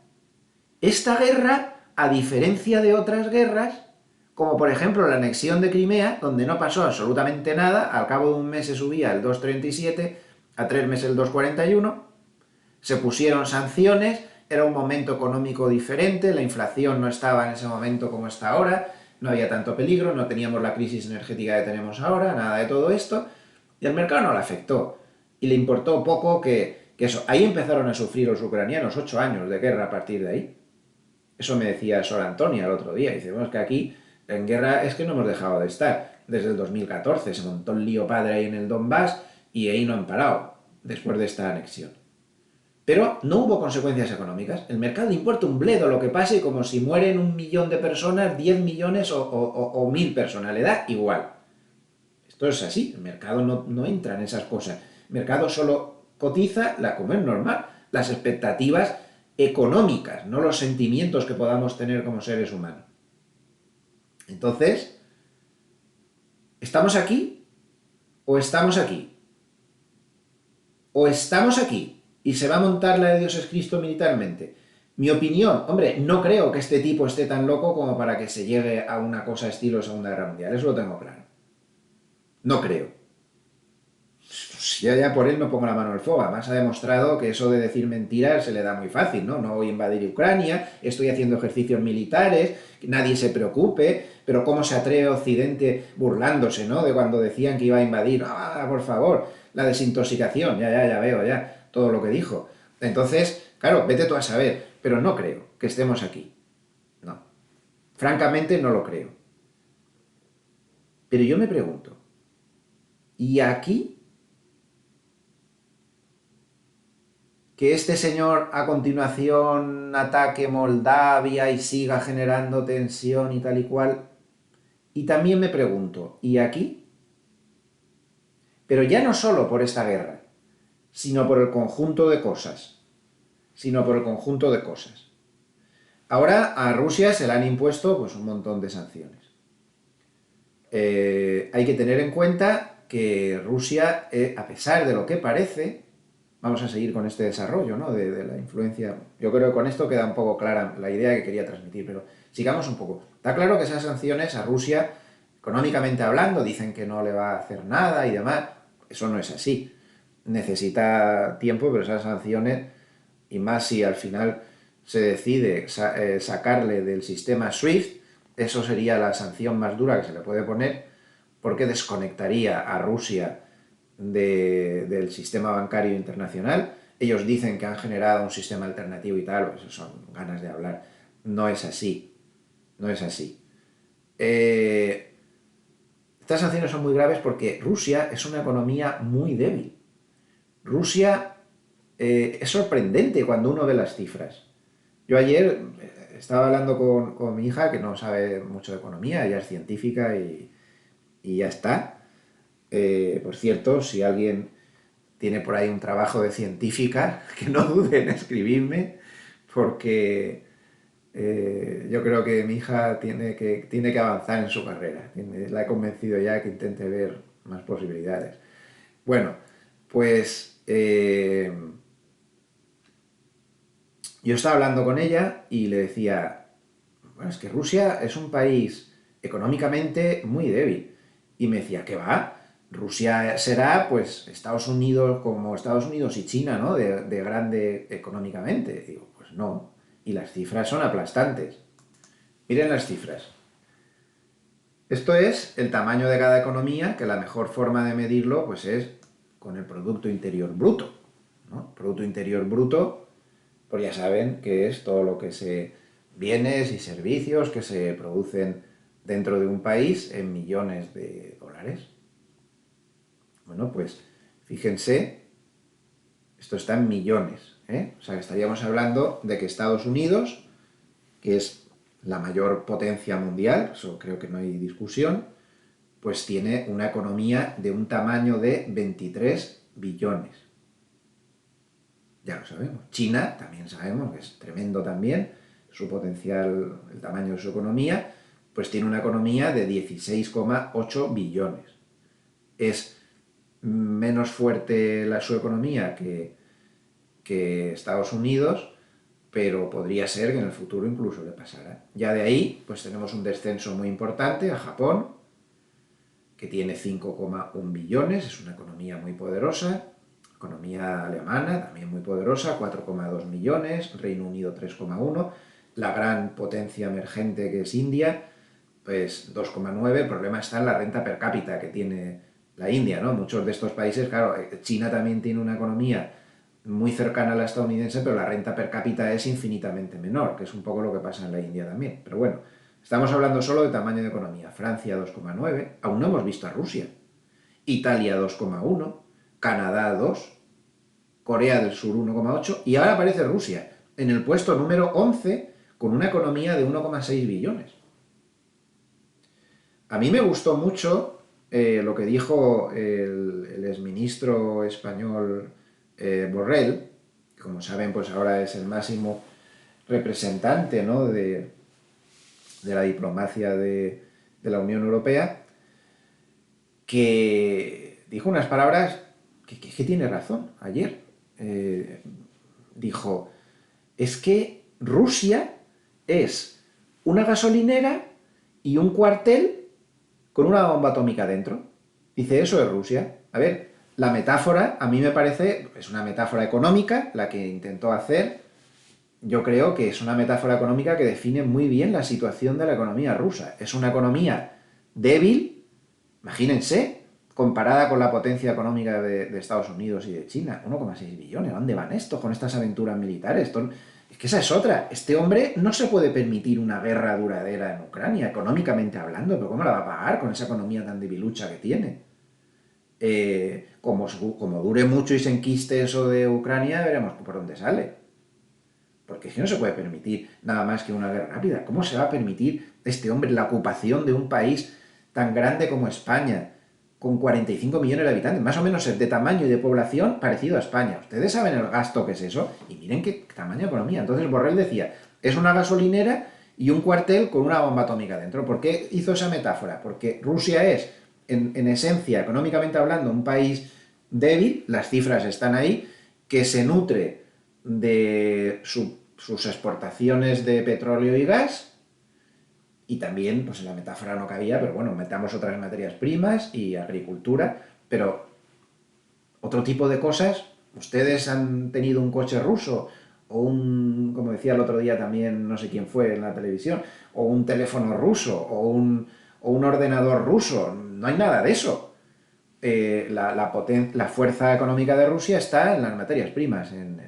Esta guerra, a diferencia de otras guerras, como por ejemplo la anexión de Crimea, donde no pasó absolutamente nada, al cabo de un mes se subía el 2,37, a 3 meses el 2,41, se pusieron sanciones, era un momento económico diferente, la inflación no estaba en ese momento como está ahora, no había tanto peligro, no teníamos la crisis energética que tenemos ahora, nada de todo esto, y al mercado no le afectó, y le importó poco que eso. Ahí empezaron a sufrir los ucranianos 8 años de guerra a partir de ahí. Eso me decía Sor Antonia el otro día, dice, bueno, es que aquí en guerra es que no hemos dejado de estar, desde el 2014 se montó el lío padre ahí en el Donbass, y ahí no han parado, después de esta anexión. Pero no hubo consecuencias económicas. El mercado le importa un bledo lo que pase, como si mueren 1 millón de personas, 10 millones o 1.000 personas. Le da igual. Esto es así, el mercado no entra en esas cosas. El mercado solo cotiza, como es normal, las expectativas económicas, no los sentimientos que podamos tener como seres humanos. Entonces, ¿estamos aquí o estamos aquí? O estamos aquí y se va a montar la de Dios es Cristo militarmente. Mi opinión, hombre, no creo que este tipo esté tan loco como para que se llegue a una cosa estilo Segunda Guerra Mundial, eso lo tengo claro. No creo. Si ya por él no pongo la mano al fuego. Además ha demostrado que eso de decir mentiras se le da muy fácil, ¿no? No voy a invadir Ucrania, estoy haciendo ejercicios militares, nadie se preocupe, pero cómo se atreve Occidente burlándose, ¿no? De cuando decían que iba a invadir. Ah, por favor, la desintoxicación, ya veo, ya, todo lo que dijo. Entonces, claro, vete tú a saber, pero no creo que estemos aquí. No. Francamente no lo creo. Pero yo me pregunto, ¿y aquí? Que este señor a continuación ataque Moldavia y siga generando tensión y tal y cual. Y también me pregunto, ¿y aquí? Pero ya no solo por esta guerra, sino por el conjunto de cosas. Sino por el conjunto de cosas. Ahora a Rusia se le han impuesto pues, un montón de sanciones. Hay que tener en cuenta que Rusia, a pesar de lo que parece, vamos a seguir con este desarrollo, ¿no? de la influencia. Yo creo que con esto queda un poco clara la idea que quería transmitir, pero sigamos un poco. Está claro que esas sanciones a Rusia, económicamente hablando, dicen que no le va a hacer nada y demás. Eso no es así. Necesita tiempo, pero esas sanciones, y más si al final se decide sacarle del sistema SWIFT, eso sería la sanción más dura que se le puede poner, porque desconectaría a Rusia del sistema bancario internacional. Ellos dicen que han generado un sistema alternativo y tal, pues son ganas de hablar. No es así. No es así. Estas sanciones son muy graves porque Rusia es una economía muy débil. Rusia es sorprendente cuando uno ve las cifras. Yo ayer estaba hablando con mi hija, que no sabe mucho de economía, ella es científica y ya está. Por cierto, si alguien tiene por ahí un trabajo de científica, que no dude en escribirme, porque yo creo que mi hija tiene que avanzar en su carrera. La he convencido ya que intente ver más posibilidades. Bueno, pues yo estaba hablando con ella y le decía, bueno, es que Rusia es un país económicamente muy débil. Y me decía, ¿qué va? Rusia será, pues, Estados Unidos como Estados Unidos y China, ¿no? De grande económicamente. Digo, pues no. Y las cifras son aplastantes. Miren las cifras. Esto es el tamaño de cada economía, que la mejor forma de medirlo, pues, es con el Producto Interior Bruto, ¿no? Producto Interior Bruto, pues ya saben que es todo lo que bienes y servicios que se producen dentro de un país en millones de dólares. Bueno, pues fíjense, esto está en millones, ¿eh? O sea, que estaríamos hablando de que Estados Unidos, que es la mayor potencia mundial, eso creo que no hay discusión, pues tiene una economía de un tamaño de 23 billones. Ya lo sabemos. China, también sabemos que es tremendo también, su potencial, el tamaño de su economía, pues tiene una economía de 16,8 billones. Es menos fuerte su economía que Estados Unidos, pero podría ser que en el futuro incluso le pasara. Ya de ahí, pues tenemos un descenso muy importante a Japón, que tiene 5,1 billones, es una economía muy poderosa. Economía alemana, también muy poderosa, 4,2 millones, Reino Unido 3,1, la gran potencia emergente que es India, pues 2,9. El problema está en la renta per cápita que tiene la India, ¿no? Muchos de estos países, claro, China también tiene una economía muy cercana a la estadounidense, pero la renta per cápita es infinitamente menor, que es un poco lo que pasa en la India también. Pero bueno, estamos hablando solo de tamaño de economía. Francia 2,9, aún no hemos visto a Rusia. Italia 2,1, Canadá 2, Corea del Sur 1,8 y ahora aparece Rusia en el puesto número 11 con una economía de 1,6 billones. A mí me gustó mucho lo que dijo el exministro español Borrell, que como saben, pues ahora es el máximo representante, ¿no?, de la diplomacia de la Unión Europea, que dijo unas palabras que tiene razón ayer. Dijo, es que Rusia es una gasolinera y un cuartel con una bomba atómica dentro. Dice, eso es Rusia. A ver, la metáfora, a mí me parece, es una metáfora económica, la que intentó hacer. Yo creo que es una metáfora económica que define muy bien la situación de la economía rusa. Es una economía débil, imagínense, comparada con la potencia económica de Estados Unidos y de China. 1,6 billones, ¿a dónde van estos con estas aventuras militares? Es que esa es otra. Este hombre no se puede permitir una guerra duradera en Ucrania, económicamente hablando, pero ¿cómo la va a pagar con esa economía tan debilucha que tiene? Como dure mucho y se enquiste eso de Ucrania, veremos por dónde sale. Porque es que no se puede permitir nada más que una guerra rápida. ¿Cómo se va a permitir este hombre la ocupación de un país tan grande como España, con 45 millones de habitantes? Más o menos es de tamaño y de población parecido a España. Ustedes saben el gasto que es eso y miren qué tamaño de economía. Entonces Borrell decía, es una gasolinera y un cuartel con una bomba atómica dentro. ¿Por qué hizo esa metáfora? Porque Rusia es, en esencia, económicamente hablando, un país débil, las cifras están ahí, que se nutre de sus exportaciones de petróleo y gas, y también, pues en la metáfora no cabía, pero bueno, metamos otras materias primas y agricultura, pero otro tipo de cosas. Ustedes han tenido un coche ruso o como decía el otro día también, no sé quién fue en la televisión, o un teléfono ruso o un ordenador ruso. No hay nada de eso. La fuerza económica de Rusia está en las materias primas, en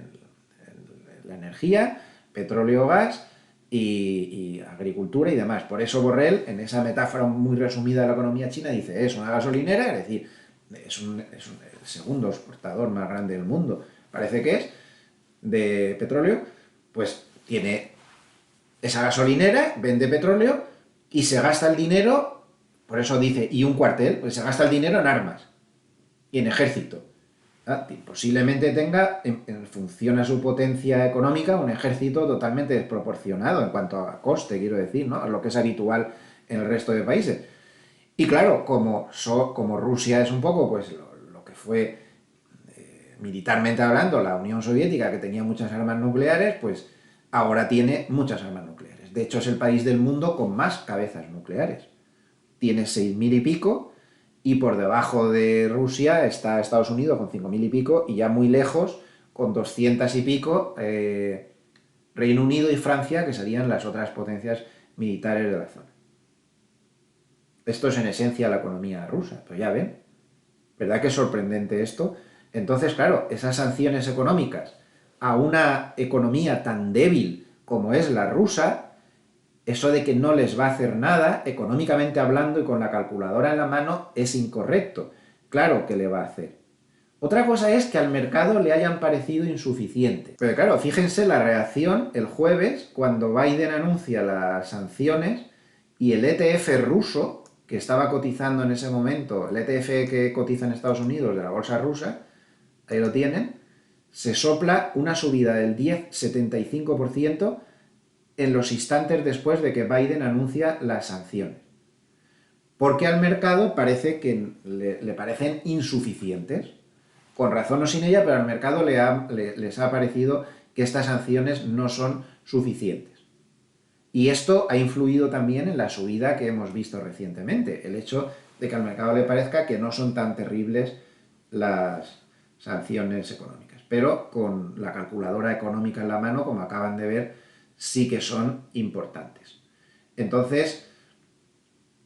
la energía, petróleo, gas y agricultura y demás. Por eso Borrell, en esa metáfora muy resumida de la economía china, dice, es una gasolinera, es decir, el segundo exportador más grande del mundo, parece que es, de petróleo, pues tiene esa gasolinera, vende petróleo y se gasta el dinero, por eso dice, y un cuartel, pues se gasta el dinero en armas y en ejército. Posiblemente tenga, en función a su potencia económica, un ejército totalmente desproporcionado en cuanto a coste, quiero decir, ¿no?, a lo que es habitual en el resto de países. Y claro, como Rusia es un poco pues lo que fue militarmente hablando la Unión Soviética, que tenía muchas armas nucleares, pues ahora tiene muchas armas nucleares. De hecho, es el país del mundo con más cabezas nucleares. Tiene 6.000 y pico, y por debajo de Rusia está Estados Unidos con 5.000 y pico, y ya muy lejos, con 200 y pico, Reino Unido y Francia, que serían las otras potencias militares de la zona. Esto es en esencia la economía rusa, pero ya ven, ¿verdad que es sorprendente esto? Entonces, claro, esas sanciones económicas a una economía tan débil como es la rusa, eso de que no les va a hacer nada, económicamente hablando y con la calculadora en la mano, es incorrecto. Claro que le va a hacer. Otra cosa es que al mercado le hayan parecido insuficientes. Pero claro, fíjense la reacción el jueves cuando Biden anuncia las sanciones y el ETF ruso, que estaba cotizando en ese momento, el ETF que cotiza en Estados Unidos de la bolsa rusa, ahí lo tienen, se sopla una subida del 10,75% en los instantes después de que Biden anuncia las sanciones. Porque al mercado parece que le parecen insuficientes. Con razón o sin ella, pero al mercado les ha parecido que estas sanciones no son suficientes. Y esto ha influido también en la subida que hemos visto recientemente. El hecho de que al mercado le parezca que no son tan terribles las sanciones económicas. Pero con la calculadora económica en la mano, como acaban de ver, sí que son importantes. Entonces,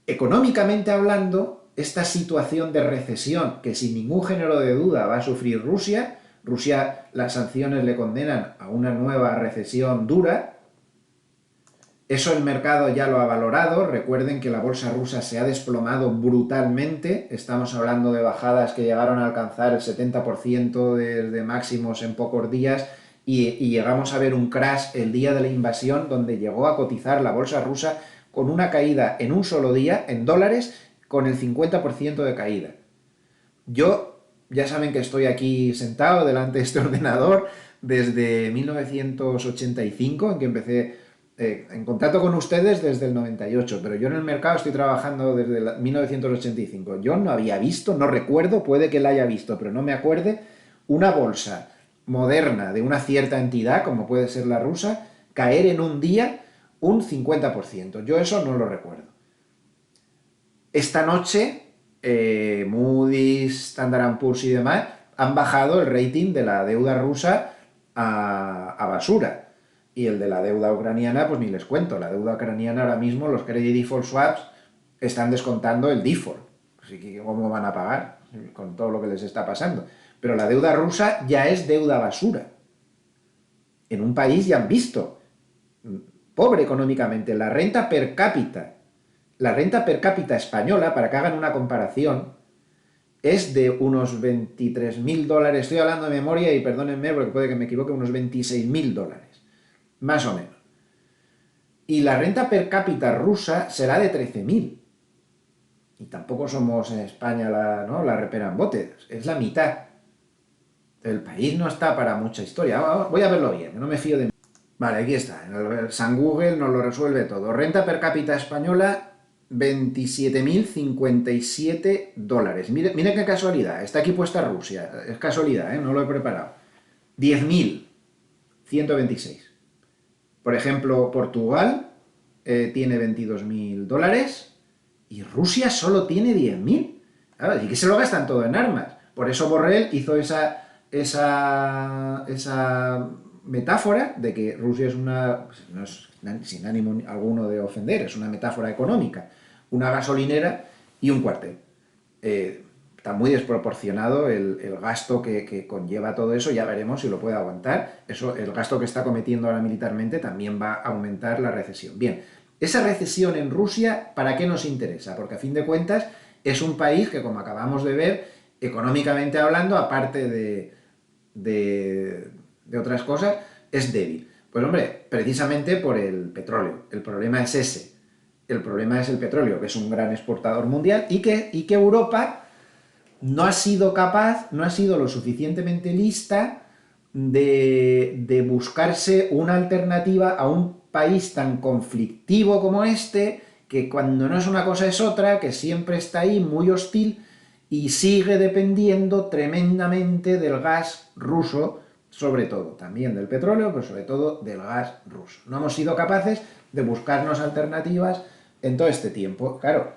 económicamente hablando, esta situación de recesión que sin ningún género de duda va a sufrir Rusia, las sanciones le condenan a una nueva recesión dura, eso el mercado ya lo ha valorado. Recuerden que la bolsa rusa se ha desplomado brutalmente, estamos hablando de bajadas que llegaron a alcanzar el 70% de máximos en pocos días, y llegamos a ver un crash el día de la invasión donde llegó a cotizar la bolsa rusa con una caída en un solo día, en dólares, con el 50% de caída. Yo, ya saben que estoy aquí sentado delante de este ordenador desde 1985, en que empecé en contacto con ustedes desde el 98, pero yo en el mercado estoy trabajando desde 1985. Yo no había visto, no recuerdo, puede que la haya visto, pero no me acuerde, una bolsa moderna de una cierta entidad, como puede ser la rusa, caer en un día un 50%. Yo eso no lo recuerdo. Esta noche, Moody's, Standard Poor's y demás han bajado el rating de la deuda rusa a basura. Y el de la deuda ucraniana, pues ni les cuento. La deuda ucraniana ahora mismo, los credit default swaps están descontando el default. Así que, ¿cómo van a pagar con todo lo que les está pasando? Pero la deuda rusa ya es deuda basura. En un país ya han visto, pobre económicamente, la renta per cápita española, para que hagan una comparación, es de unos 23.000 dólares. Estoy hablando de memoria y perdónenme porque puede que me equivoque, unos 26.000 dólares, más o menos. Y la renta per cápita rusa será de 13.000. Y tampoco somos en España la repera en bote, es la mitad. El país no está para mucha historia. Voy a verlo bien, no me fío de mí. Vale, aquí está. San Google nos lo resuelve todo. Renta per cápita española, 27.057 dólares. Mire qué casualidad. Está aquí puesta Rusia. Es casualidad, no lo he preparado. 10.126. Por ejemplo, Portugal tiene 22.000 dólares y Rusia solo tiene 10.000. Claro, y que se lo gastan todo en armas. Por eso Borrell hizo esa metáfora de que Rusia es una, no es sin ánimo alguno de ofender, es una metáfora económica, una gasolinera y un cuartel. Está muy desproporcionado el gasto que conlleva todo eso, ya veremos si lo puede aguantar. Eso, el gasto que está cometiendo ahora militarmente también va a aumentar la recesión. Bien, esa recesión en Rusia, ¿para qué nos interesa? Porque a fin de cuentas es un país que, como acabamos de ver, económicamente hablando, aparte de otras cosas, es débil. Pues hombre, precisamente por el petróleo. El problema es ese. El problema es el petróleo, que es un gran exportador mundial y que Europa no ha sido capaz, no ha sido lo suficientemente lista de buscarse una alternativa a un país tan conflictivo como este, que cuando no es una cosa es otra, que siempre está ahí muy hostil y sigue dependiendo tremendamente del gas ruso, sobre todo, también del petróleo, pero sobre todo del gas ruso. No hemos sido capaces de buscarnos alternativas en todo este tiempo. Claro,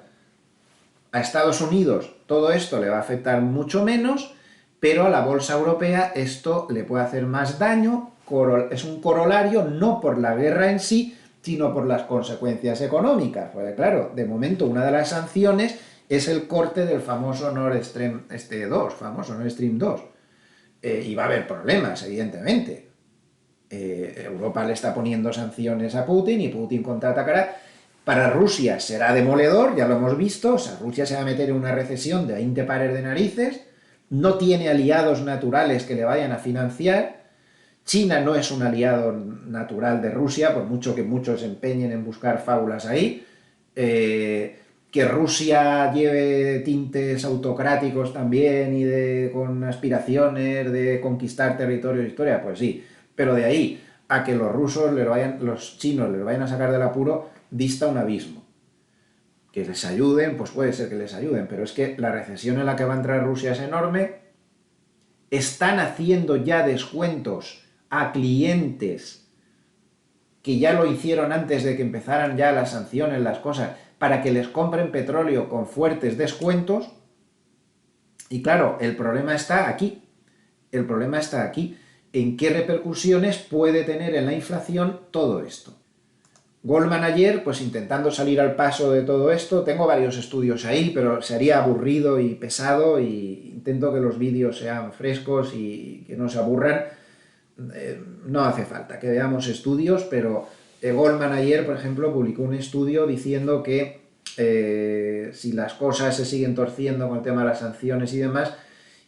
a Estados Unidos todo esto le va a afectar mucho menos, pero a la bolsa europea esto le puede hacer más daño, es un corolario no por la guerra en sí, sino por las consecuencias económicas. Porque claro, de momento una de las sanciones es el corte del famoso Nord Stream 2, famoso Nord Stream 2. Y va a haber problemas, evidentemente. Europa le está poniendo sanciones a Putin y Putin contraatacará. Para Rusia será demoledor, ya lo hemos visto, o sea, Rusia se va a meter en una recesión de 20 pares de narices, no tiene aliados naturales que le vayan a financiar, China no es un aliado natural de Rusia, por mucho que muchos se empeñen en buscar fábulas ahí, que Rusia lleve tintes autocráticos también y con aspiraciones de conquistar territorios y historia, pues sí, pero de ahí a que los chinos les vayan a sacar del apuro, dista un abismo. Que les ayuden, pues puede ser que les ayuden, pero es que la recesión en la que va a entrar Rusia es enorme. Están haciendo ya descuentos a clientes que ya lo hicieron antes de que empezaran ya las sanciones, las cosas, para que les compren petróleo con fuertes descuentos. Y claro, el problema está aquí. El problema está aquí. ¿En qué repercusiones puede tener en la inflación todo esto? Goldman ayer, pues intentando salir al paso de todo esto, tengo varios estudios ahí, pero sería aburrido y pesado y intento que los vídeos sean frescos y que no se aburran. No hace falta que veamos estudios, pero Goldman ayer, por ejemplo, publicó un estudio diciendo que si las cosas se siguen torciendo con el tema de las sanciones y demás,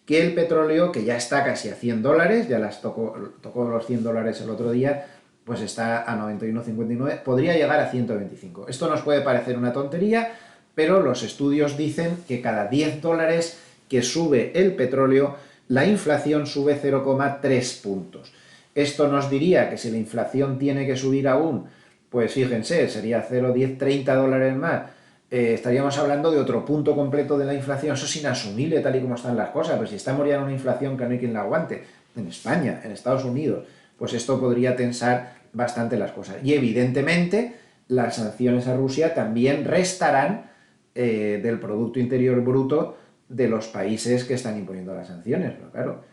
que el petróleo, que ya está casi a 100 dólares, ya tocó los 100 dólares el otro día, pues está a 91,59, podría llegar a 125. Esto nos puede parecer una tontería, pero los estudios dicen que cada 10 dólares que sube el petróleo, la inflación sube 0,3 puntos. Esto nos diría que si la inflación tiene que subir aún, pues fíjense, sería 0,10, 30 dólares más, estaríamos hablando de otro punto completo de la inflación. Eso es inasumible tal y como están las cosas, pues si estamos ya en una inflación que no hay quien la aguante, en España, en Estados Unidos, pues esto podría tensar bastante las cosas. Y evidentemente las sanciones a Rusia también restarán del Producto Interior Bruto de los países que están imponiendo las sanciones, pero claro,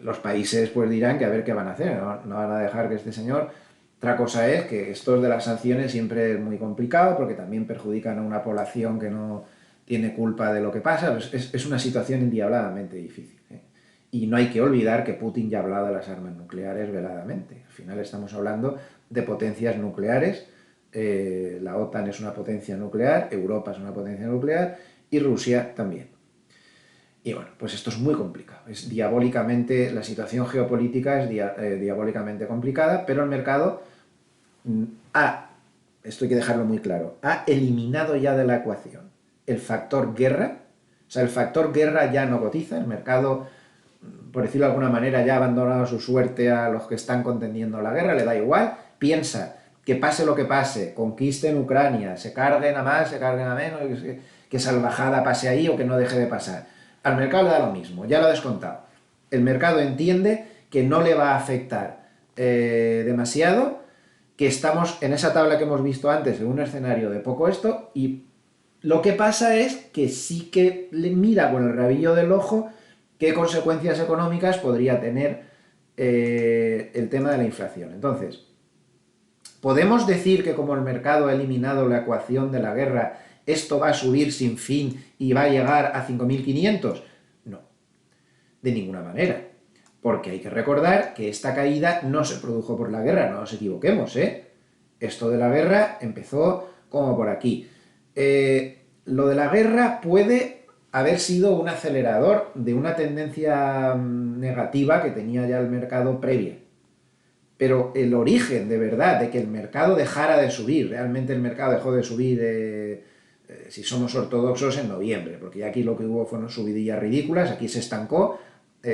los países pues dirán que a ver qué van a hacer, no van a dejar que este señor... Otra cosa es que esto de las sanciones siempre es muy complicado porque también perjudican a una población que no tiene culpa de lo que pasa. Pues es una situación endiabladamente difícil, ¿eh? Y no hay que olvidar que Putin ya ha hablado de las armas nucleares veladamente. Al final estamos hablando de potencias nucleares. La OTAN es una potencia nuclear, Europa es una potencia nuclear y Rusia también. Y bueno, pues esto es muy complicado. Es diabólicamente, la situación geopolítica es diabólicamente complicada, pero el mercado ha, esto hay que dejarlo muy claro, ha eliminado ya de la ecuación el factor guerra. O sea, el factor guerra ya no cotiza, el mercado, por decirlo de alguna manera, ya ha abandonado su suerte a los que están contendiendo la guerra, le da igual, piensa que pase lo que pase, conquisten Ucrania, se carguen a más, se carguen a menos, que salvajada pase ahí o que no deje de pasar. Al mercado le da lo mismo, ya lo ha descontado. El mercado entiende que no le va a afectar demasiado, que estamos en esa tabla que hemos visto antes, en un escenario de poco esto, y lo que pasa es que sí que le mira con el rabillo del ojo qué consecuencias económicas podría tener el tema de la inflación. Entonces, ¿podemos decir que como el mercado ha eliminado la ecuación de la guerra, esto va a subir sin fin y va a llegar a 5.500? No, de ninguna manera. Porque hay que recordar que esta caída no se produjo por la guerra, no nos equivoquemos, ¿eh? Esto de la guerra empezó como por aquí. Lo de la guerra puede haber sido un acelerador de una tendencia negativa que tenía ya el mercado previa. Pero el origen de verdad de que el mercado dejara de subir, realmente el mercado dejó de subir, si somos ortodoxos, en noviembre, porque ya aquí lo que hubo fueron subidillas ridículas, aquí se estancó,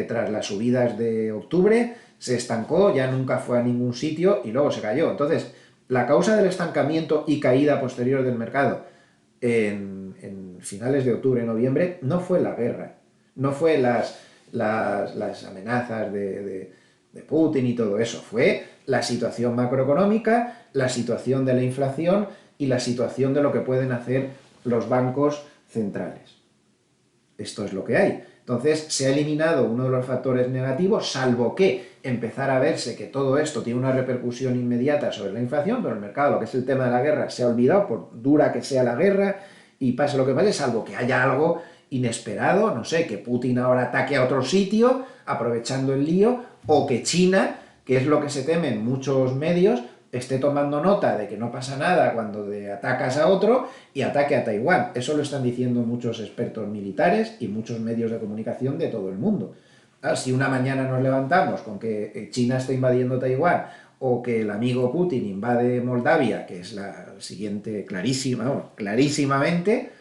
tras las subidas de octubre, se estancó, ya nunca fue a ningún sitio y luego se cayó. Entonces, la causa del estancamiento y caída posterior del mercado en finales de octubre y noviembre no fue la guerra, no fue las amenazas de Putin y todo eso, fue la situación macroeconómica, la situación de la inflación y la situación de lo que pueden hacer los bancos centrales. Esto es lo que hay. Entonces se ha eliminado uno de los factores negativos, salvo que empezara a verse que todo esto tiene una repercusión inmediata sobre la inflación, pero el mercado, lo que es el tema de la guerra, se ha olvidado, por dura que sea la guerra, y pase lo que pase, salvo que haya algo inesperado, no sé, que Putin ahora ataque a otro sitio, aprovechando el lío, o que China, que es lo que se teme en muchos medios, esté tomando nota de que no pasa nada cuando atacas a otro y ataque a Taiwán. Eso lo están diciendo muchos expertos militares y muchos medios de comunicación de todo el mundo. Si una mañana nos levantamos con que China está invadiendo Taiwán o que el amigo Putin invade Moldavia, que es la siguiente clarísimamente,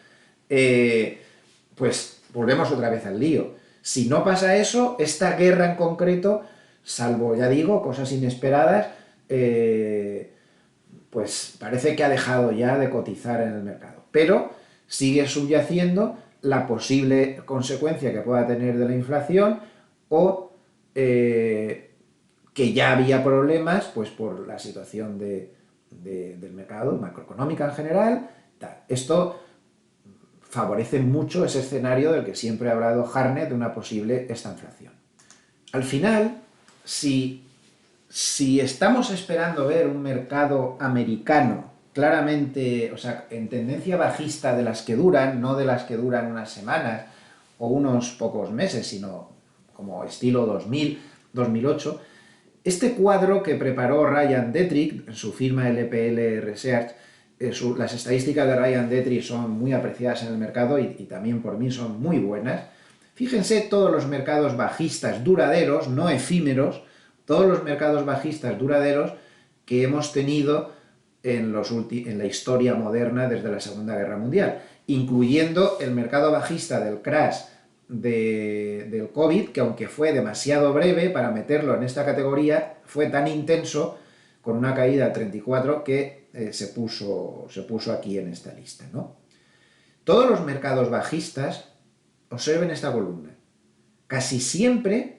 pues volvemos otra vez al lío. Si no pasa eso, esta guerra en concreto, salvo, ya digo, cosas inesperadas, pues parece que ha dejado ya de cotizar en el mercado. Pero sigue subyaciendo la posible consecuencia que pueda tener de la inflación o que ya había problemas pues por la situación del mercado, macroeconómica en general. Tal. Esto favorece mucho ese escenario del que siempre ha hablado Hartnett de una posible estanflación. Al final, si estamos esperando ver un mercado americano claramente, o sea, en tendencia bajista de las que duran, no de las que duran unas semanas o unos pocos meses, sino como estilo 2000, 2008, este cuadro que preparó Ryan Detrick en su firma LPL Research, las estadísticas de Ryan Detrick son muy apreciadas en el mercado y también por mí son muy buenas. Fíjense todos los mercados bajistas duraderos, no efímeros, todos los mercados bajistas duraderos que hemos tenido en la historia moderna desde la Segunda Guerra Mundial, incluyendo el mercado bajista del crash del COVID, que aunque fue demasiado breve para meterlo en esta categoría, fue tan intenso, con una caída al 34, que se puso aquí en esta lista, ¿no? Todos los mercados bajistas, observen esta columna, casi siempre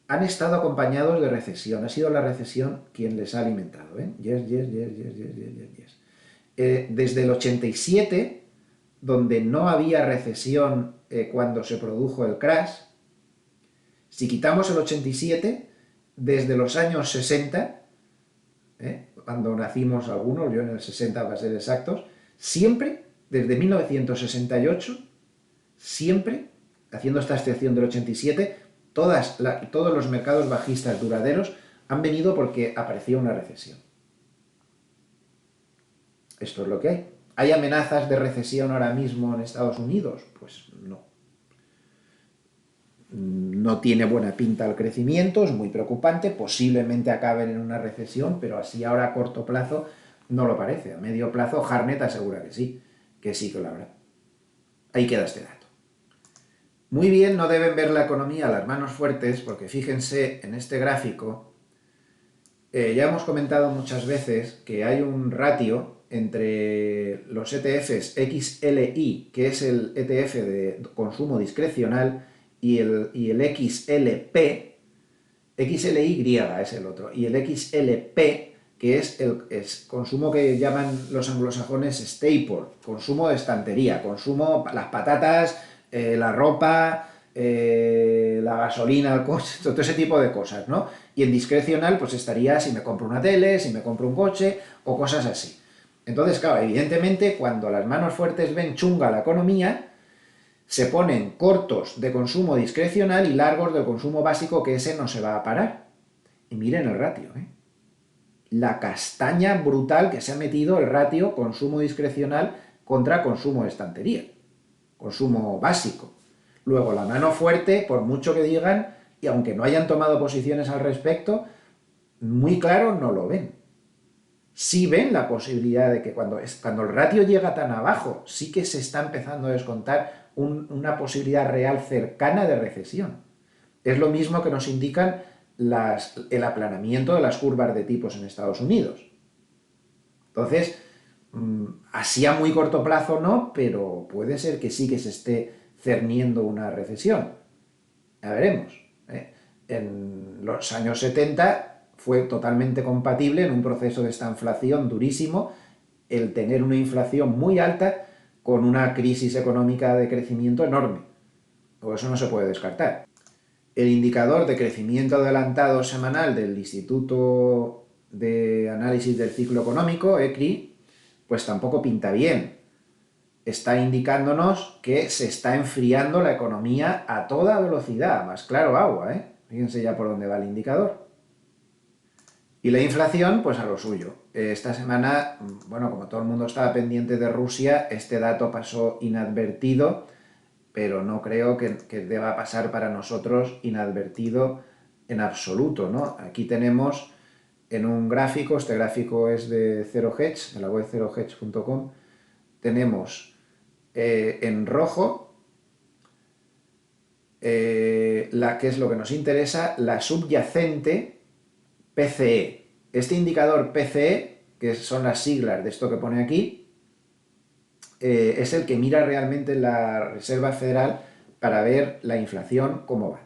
han estado acompañados de recesión. Ha sido la recesión quien les ha alimentado. Yes, yes, yes, yes, yes, yes, yes, yes. Desde el 87, donde no había recesión cuando se produjo el crash, si quitamos el 87, desde los años 60, cuando nacimos algunos, yo en el 60 para ser exactos, siempre, desde 1968, siempre, haciendo esta excepción del 87, todos los mercados bajistas duraderos han venido porque apareció una recesión. Esto es lo que hay. ¿Hay amenazas de recesión ahora mismo en Estados Unidos? Pues no. No tiene buena pinta el crecimiento, es muy preocupante, posiblemente acaben en una recesión, pero así ahora a corto plazo no lo parece. A medio plazo Harnett asegura que sí que lo habrá. Ahí queda este dato. Muy bien, no deben ver la economía a las manos fuertes, porque fíjense en este gráfico, ya hemos comentado muchas veces que hay un ratio entre los ETFs XLI, que es el ETF de consumo discrecional, y el XLP, XLY es el otro, y el XLP, que es el consumo que llaman los anglosajones staple, consumo de estantería, consumo, las patatas, la ropa, la gasolina, el coche, todo ese tipo de cosas, ¿no? Y en discrecional pues estaría si me compro una tele, si me compro un coche o cosas así. Entonces, claro, evidentemente cuando las manos fuertes ven chunga la economía, se ponen cortos de consumo discrecional y largos del consumo básico, que ese no se va a parar. Y miren el ratio, ¿eh? La castaña brutal que se ha metido el ratio consumo discrecional contra consumo de estantería, consumo básico. Luego, la mano fuerte, por mucho que digan, y aunque no hayan tomado posiciones al respecto, muy claro no lo ven. Sí ven la posibilidad de que cuando el ratio llega tan abajo, sí que se está empezando a descontar una posibilidad real cercana de recesión. Es lo mismo que nos indican el aplanamiento de las curvas de tipos en Estados Unidos. Entonces, así a muy corto plazo no, pero puede ser que sí que se esté cerniendo una recesión. Ya veremos. En los años 70 fue totalmente compatible en un proceso de esta inflación durísimo el tener una inflación muy alta con una crisis económica de crecimiento enorme. Por eso no se puede descartar. El indicador de crecimiento adelantado semanal del Instituto de Análisis del Ciclo Económico, ECRI, pues tampoco pinta bien. Está indicándonos que se está enfriando la economía a toda velocidad, más claro agua, ¿eh? Fíjense ya por dónde va el indicador. Y la inflación, pues a lo suyo. Esta semana, bueno, como todo el mundo estaba pendiente de Rusia, este dato pasó inadvertido, pero no creo que deba pasar para nosotros inadvertido en absoluto, ¿no? Aquí tenemos en un gráfico, este gráfico es de Zero Hedge, de la web zerohedge.com, tenemos en rojo, que es lo que nos interesa, la subyacente PCE. Este indicador PCE, que son las siglas de esto que pone aquí, es el que mira realmente la Reserva Federal para ver la inflación cómo va,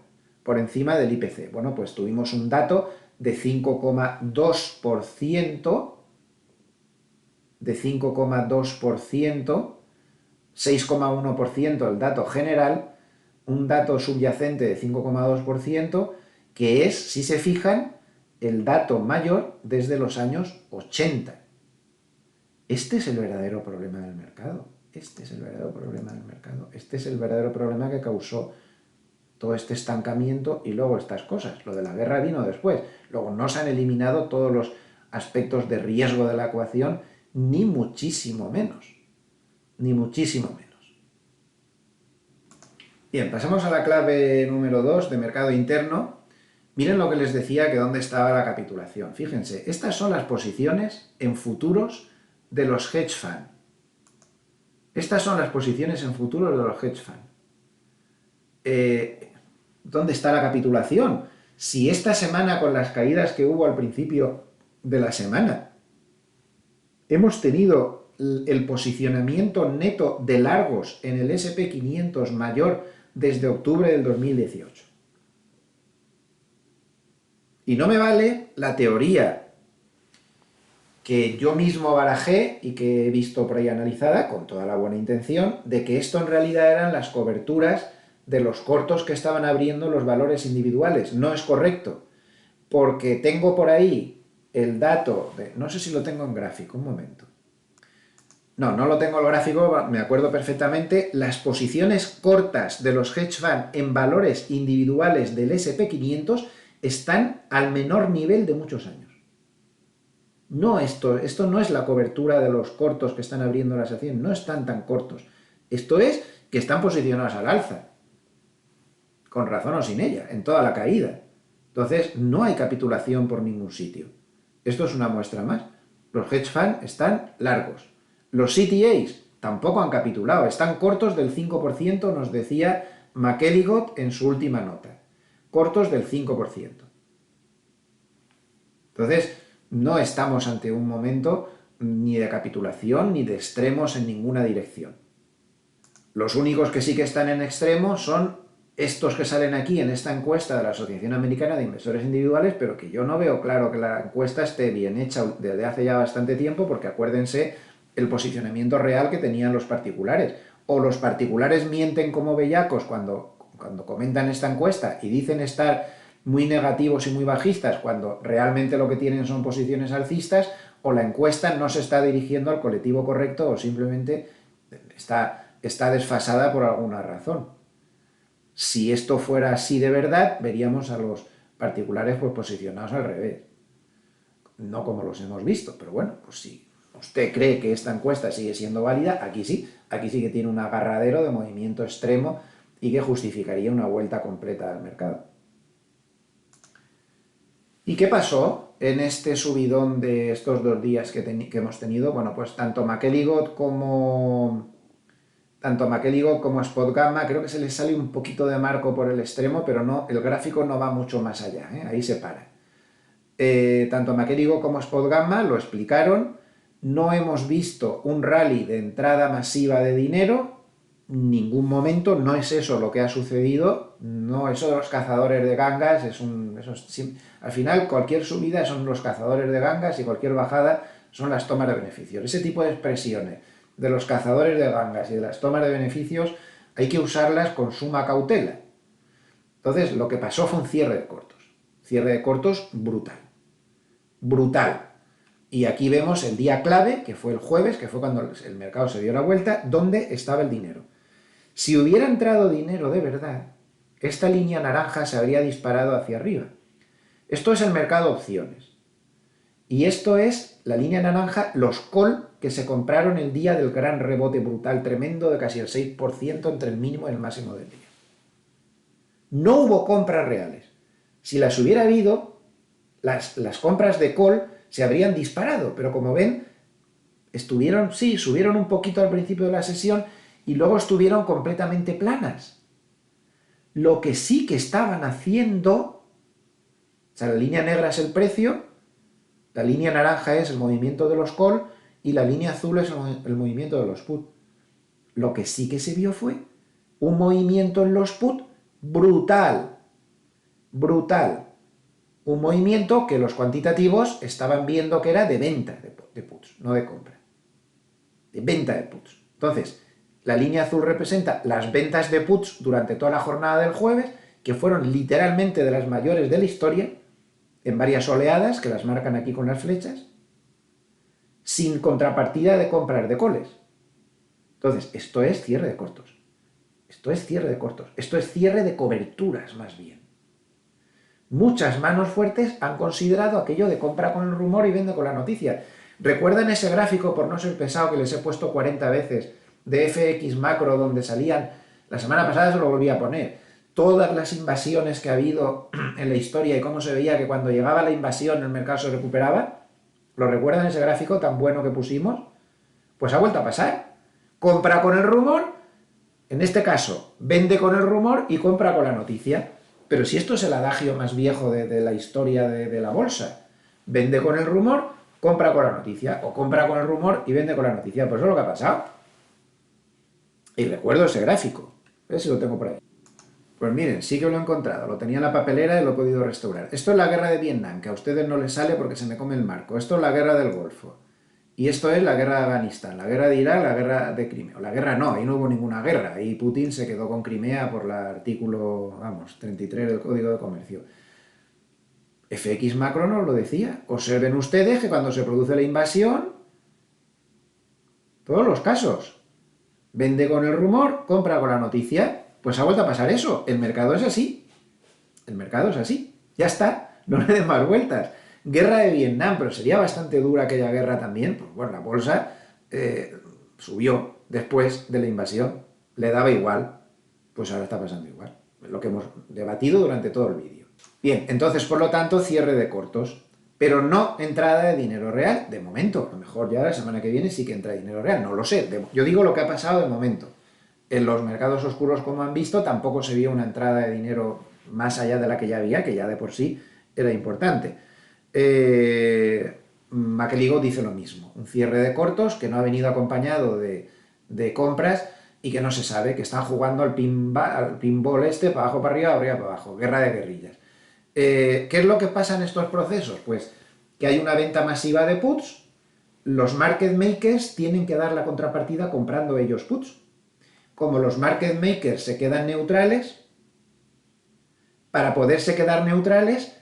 por encima del IPC. Bueno, pues tuvimos un dato de 5,2%, de 5,2%, 6,1% el dato general, un dato subyacente de 5,2%, que es, si se fijan, el dato mayor desde los años 80. Este es el verdadero problema del mercado. Este es el verdadero problema del mercado. Este es el verdadero problema que causó todo este estancamiento y luego estas cosas. Lo de la guerra vino después. Luego no se han eliminado todos los aspectos de riesgo de la ecuación, ni muchísimo menos. Ni muchísimo menos. Bien, pasamos a la clave número 2 de mercado interno. Miren lo que les decía que dónde estaba la capitulación. Fíjense, estas son las posiciones en futuros de los hedge fund. Estas son las posiciones en futuros de los hedge fund. ¿Dónde está la capitulación? Si esta semana, con las caídas que hubo al principio de la semana, hemos tenido el posicionamiento neto de largos en el SP500 mayor desde octubre del 2018. Y no me vale la teoría que yo mismo barajé y que he visto por ahí analizada, con toda la buena intención, de que esto en realidad eran las coberturas de los cortos que estaban abriendo los valores individuales. No es correcto, porque tengo por ahí el dato de... No sé si lo tengo en gráfico, un momento. No, no lo tengo en gráfico, me acuerdo perfectamente. Las posiciones cortas de los hedge fund en valores individuales del SP500 están al menor nivel de muchos años. No, esto no es la cobertura de los cortos que están abriendo las acciones, no están tan cortos. Esto es que están posicionados al alza, con razón o sin ella, en toda la caída. Entonces, no hay capitulación por ningún sitio. Esto es una muestra más. Los hedge funds están largos. Los CTAs tampoco han capitulado, están cortos del 5%, nos decía McElligott en su última nota. Cortos del 5%. Entonces, no estamos ante un momento ni de capitulación ni de extremos en ninguna dirección. Los únicos que sí que están en extremo son estos que salen aquí en esta encuesta de la Asociación Americana de Inversores Individuales, pero que yo no veo claro que la encuesta esté bien hecha desde hace ya bastante tiempo, porque acuérdense el posicionamiento real que tenían los particulares. O los particulares mienten como bellacos cuando comentan esta encuesta y dicen estar muy negativos y muy bajistas cuando realmente lo que tienen son posiciones alcistas, o la encuesta no se está dirigiendo al colectivo correcto o simplemente está desfasada por alguna razón. Si esto fuera así de verdad, veríamos a los particulares pues posicionados al revés. No como los hemos visto, pero bueno, pues si usted cree que esta encuesta sigue siendo válida, aquí sí que tiene un agarradero de movimiento extremo y que justificaría una vuelta completa al mercado. ¿Y qué pasó en este subidón de estos 2 días que hemos tenido? Bueno, pues tanto McElligott como Spot Gamma, creo que se les sale un poquito de marco por el extremo, pero no, el gráfico no va mucho más allá, ahí se para. Tanto McElligott como Spot Gamma lo explicaron, no hemos visto un rally de entrada masiva de dinero, ningún momento, no es eso lo que ha sucedido, no, eso de los cazadores de gangas, al final cualquier subida son los cazadores de gangas y cualquier bajada son las tomas de beneficios. Ese tipo de expresiones de los cazadores de gangas y de las tomas de beneficios hay que usarlas con suma cautela. Entonces, lo que pasó fue un cierre de cortos brutal. Brutal. Y aquí vemos el día clave, que fue el jueves, que fue cuando el mercado se dio la vuelta, donde estaba el dinero. Si hubiera entrado dinero de verdad, esta línea naranja se habría disparado hacia arriba. Esto es el mercado opciones. Y esto es la línea naranja, los call que se compraron el día del gran rebote brutal tremendo de casi el 6% entre el mínimo y el máximo del día. No hubo compras reales. Si las hubiera habido, las compras de call se habrían disparado, pero como ven, subieron un poquito al principio de la sesión y luego estuvieron completamente planas. Lo que sí que estaban haciendo, o sea, la línea negra es el precio, la línea naranja es el movimiento de los call y la línea azul es el movimiento de los put. Lo que sí que se vio fue un movimiento en los put brutal, brutal. Un movimiento que los cuantitativos estaban viendo que era de venta de puts, no de compra. De venta de puts. Entonces, la línea azul representa las ventas de puts durante toda la jornada del jueves, que fueron literalmente de las mayores de la historia, en varias oleadas, que las marcan aquí con las flechas, sin contrapartida de compras de coles. Entonces, esto es cierre de cortos. Esto es cierre de cortos. Esto es cierre de coberturas, más bien. Muchas manos fuertes han considerado aquello de compra con el rumor y vende con la noticia. ¿Recuerdan ese gráfico, por no ser pesado, que les he puesto 40 veces, de FX macro, donde salían, la semana pasada se lo volví a poner, todas las invasiones que ha habido en la historia y cómo se veía que cuando llegaba la invasión el mercado se recuperaba, ¿lo recuerdan ese gráfico tan bueno que pusimos? Pues ha vuelto a pasar. Compra con el rumor, en este caso, vende con el rumor y compra con la noticia. Pero si esto es el adagio más viejo de la historia de la bolsa, vende con el rumor, compra con la noticia, o compra con el rumor y vende con la noticia. Pues eso es lo que ha pasado. Y recuerdo ese gráfico, a ver si lo tengo por ahí. Pues miren, sí que lo he encontrado, lo tenía en la papelera y lo he podido restaurar. Esto es la guerra de Vietnam, que a ustedes no les sale porque se me come el marco. Esto es la guerra del Golfo. Y esto es la guerra de Afganistán, la guerra de Irak, la guerra de Crimea. La guerra no, ahí no hubo ninguna guerra. Ahí Putin se quedó con Crimea por el artículo, vamos, 33 del Código de Comercio. FX Macro nos lo decía. Observen ustedes que cuando se produce la invasión, todos los casos, vende con el rumor, compra con la noticia. Pues ha vuelto a pasar eso. El mercado es así. El mercado es así. Ya está. No le den más vueltas. Guerra de Vietnam, pero sería bastante dura aquella guerra también. Pues bueno, la bolsa subió después de la invasión. Le daba igual. Pues ahora está pasando igual. Lo que hemos debatido durante todo el vídeo. Bien, entonces, por lo tanto, cierre de cortos. Pero no entrada de dinero real, de momento. A lo mejor ya la semana que viene sí que entra dinero real, no lo sé. Yo digo lo que ha pasado de momento. En los mercados oscuros, como han visto, tampoco se vio una entrada de dinero más allá de la que ya había, que ya de por sí era importante. McEligo dice lo mismo, un cierre de cortos que no ha venido acompañado de compras y que no se sabe, que están jugando al pinball este, para abajo, para arriba, para abajo, guerra de guerrillas. ¿Qué es lo que pasa en estos procesos? Pues que hay una venta masiva de puts, los market makers tienen que dar la contrapartida comprando ellos puts. Como los market makers se quedan neutrales, para poderse quedar neutrales,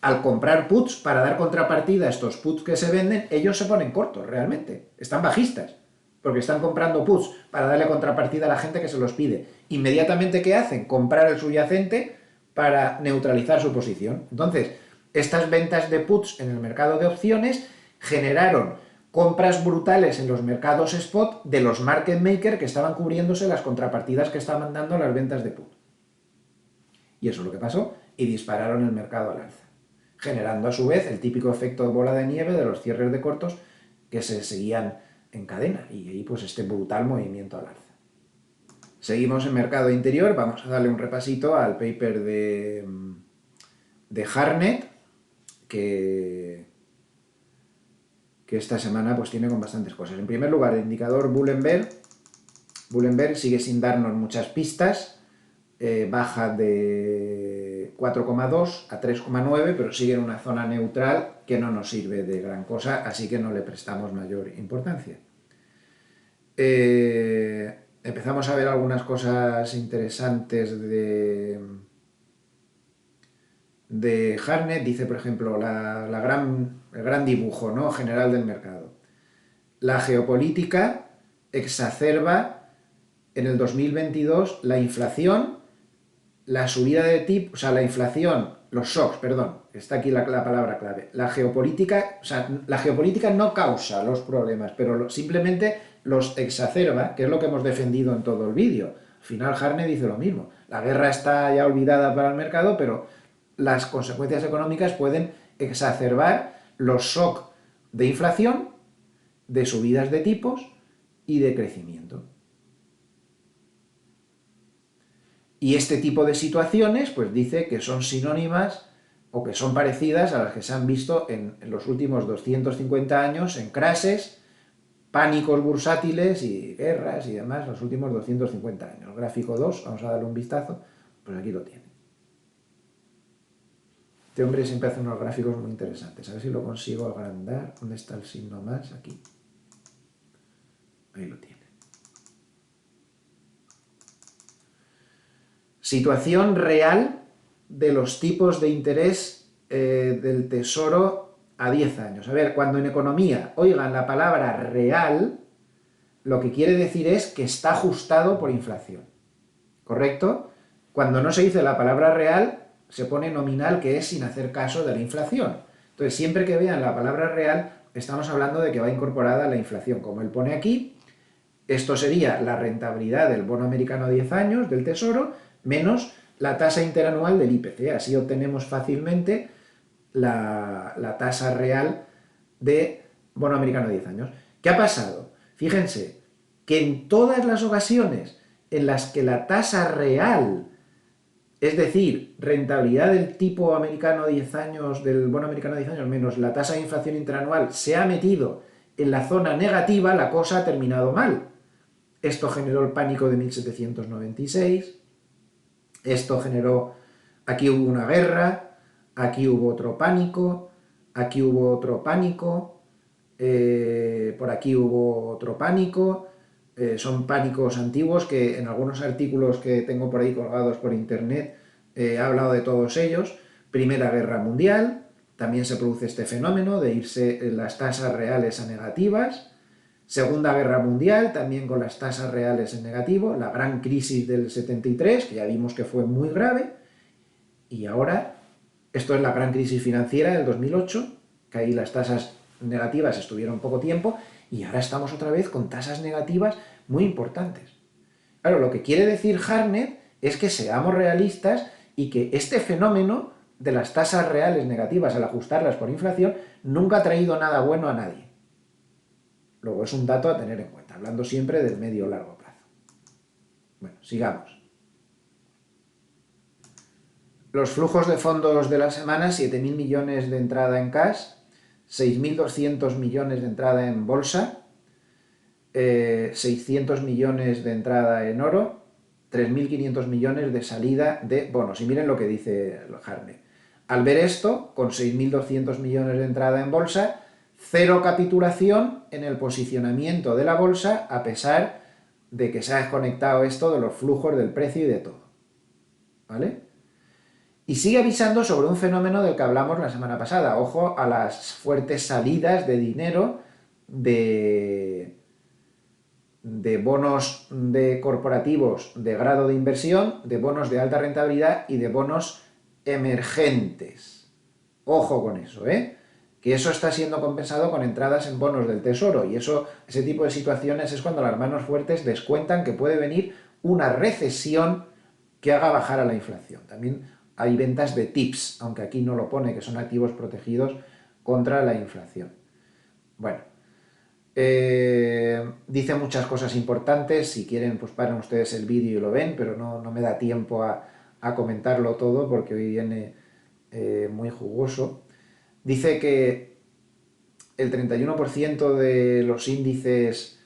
al comprar puts para dar contrapartida a estos puts que se venden, ellos se ponen cortos realmente, están bajistas, porque están comprando puts para darle contrapartida a la gente que se los pide. Inmediatamente, ¿qué hacen? Comprar el subyacente para neutralizar su posición. Entonces, estas ventas de puts en el mercado de opciones generaron compras brutales en los mercados spot de los market makers que estaban cubriéndose las contrapartidas que estaban dando las ventas de put. Y eso es lo que pasó, y dispararon el mercado al alza, generando a su vez el típico efecto de bola de nieve de los cierres de cortos que se seguían en cadena, y ahí pues este brutal movimiento al alza. Seguimos en mercado interior, vamos a darle un repasito al paper de Hartnett, que esta semana pues tiene con bastantes cosas. En primer lugar, el indicador Bullenberg sigue sin darnos muchas pistas, baja de 4,2 a 3,9, pero sigue en una zona neutral que no nos sirve de gran cosa, así que no le prestamos mayor importancia. Empezamos a ver algunas cosas interesantes de Hartnett. Dice, por ejemplo, el gran dibujo, ¿no?, general del mercado. La geopolítica exacerba en el 2022 la inflación, la subida de tipos, o sea, la inflación, los shocks, perdón, está aquí la palabra clave. La geopolítica no causa los problemas, pero simplemente los exacerba, que es lo que hemos defendido en todo el vídeo. Al final Hartnett dice lo mismo. La guerra está ya olvidada para el mercado, pero las consecuencias económicas pueden exacerbar los shocks de inflación, de subidas de tipos y de crecimiento. Y este tipo de situaciones, pues dice que son sinónimas o que son parecidas a las que se han visto en los últimos 250 años en crashes, pánicos bursátiles y guerras y demás, los últimos 250 años. Gráfico 2, vamos a darle un vistazo, pues aquí lo tiene. Este hombre siempre hace unos gráficos muy interesantes. A ver si lo consigo agrandar. ¿Dónde está el signo más? Aquí. Ahí lo tiene. Situación real de los tipos de interés del Tesoro a 10 años. A ver, cuando en economía oigan la palabra real, lo que quiere decir es que está ajustado por inflación. ¿Correcto? Cuando no se dice la palabra real, se pone nominal, que es sin hacer caso de la inflación. Entonces, siempre que vean la palabra real, estamos hablando de que va incorporada la inflación. Como él pone aquí, esto sería la rentabilidad del bono americano a 10 años del Tesoro, menos la tasa interanual del IPC. Así obtenemos fácilmente la tasa real de bono americano a 10 años. ¿Qué ha pasado? Fíjense que en todas las ocasiones en las que la tasa real, es decir, rentabilidad del tipo americano a 10 años, del bono americano a 10 años, menos la tasa de inflación interanual, se ha metido en la zona negativa, la cosa ha terminado mal. Esto generó el pánico de 1796, esto generó, aquí hubo una guerra, aquí hubo otro pánico, aquí hubo otro pánico, por aquí hubo otro pánico, son pánicos antiguos que en algunos artículos que tengo por ahí colgados por internet he hablado de todos ellos. Primera Guerra Mundial, también se produce este fenómeno de irse las tasas reales a negativas. Segunda Guerra Mundial, también con las tasas reales en negativo, la gran crisis del 73, que ya vimos que fue muy grave, y ahora, esto es la gran crisis financiera del 2008, que ahí las tasas negativas estuvieron poco tiempo, y ahora estamos otra vez con tasas negativas muy importantes. Claro, lo que quiere decir Hartnett es que seamos realistas y que este fenómeno de las tasas reales negativas al ajustarlas por inflación nunca ha traído nada bueno a nadie. Luego es un dato a tener en cuenta, hablando siempre del medio o largo plazo. Bueno, sigamos. Los flujos de fondos de la semana, 7.000 millones de entrada en cash, 6.200 millones de entrada en bolsa, 600 millones de entrada en oro, 3.500 millones de salida de bonos. Y miren lo que dice Hartnett. Al ver esto, con 6.200 millones de entrada en bolsa, cero capitulación en el posicionamiento de la bolsa, a pesar de que se ha desconectado esto de los flujos del precio y de todo. ¿Vale? Y sigue avisando sobre un fenómeno del que hablamos la semana pasada. Ojo a las fuertes salidas de dinero de bonos de corporativos de grado de inversión, de bonos de alta rentabilidad y de bonos emergentes. Ojo con eso, que eso está siendo compensado con entradas en bonos del tesoro, y ese tipo de situaciones es cuando las manos fuertes descuentan que puede venir una recesión que haga bajar a la inflación. También hay ventas de TIPS, aunque aquí no lo pone, que son activos protegidos contra la inflación. Bueno, dice muchas cosas importantes. Si quieren, pues paren ustedes el vídeo y lo ven, pero no me da tiempo a comentarlo todo porque hoy viene muy jugoso. Dice que el 31% de los índices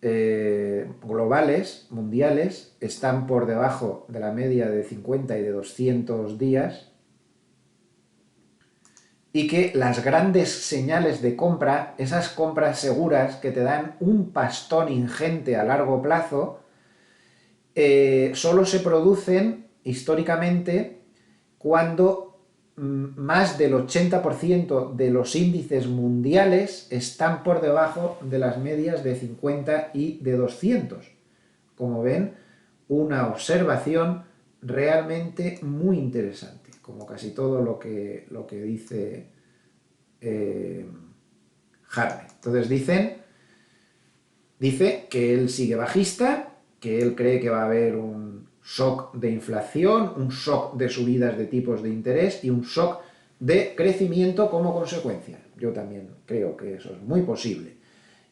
globales, mundiales, están por debajo de la media de 50 y de 200 días, y que las grandes señales de compra, esas compras seguras que te dan un pastón ingente a largo plazo, solo se producen históricamente cuando más del 80% de los índices mundiales están por debajo de las medias de 50 y de 200. Como ven, una observación realmente muy interesante, como casi todo lo que dice Hartnett. Entonces dice que él sigue bajista, que él cree que va a haber un shock de inflación, un shock de subidas de tipos de interés y un shock de crecimiento como consecuencia. Yo también creo que eso es muy posible.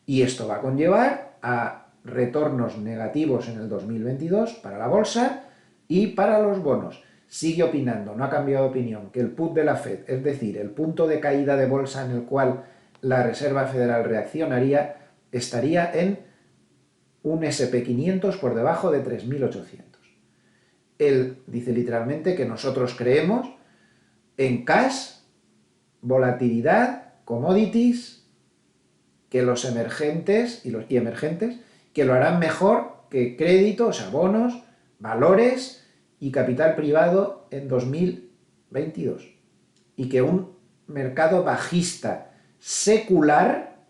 Y esto va a conllevar a retornos negativos en el 2022 para la bolsa y para los bonos. Sigue opinando, no ha cambiado de opinión, que el put de la Fed, es decir, el punto de caída de bolsa en el cual la Reserva Federal reaccionaría, estaría en un SP500 por debajo de 3.800. Él dice literalmente que nosotros creemos en cash, volatilidad, commodities, que los emergentes y emergentes, que lo harán mejor que crédito, o sea, bonos, valores y capital privado en 2022. Y que un mercado bajista secular,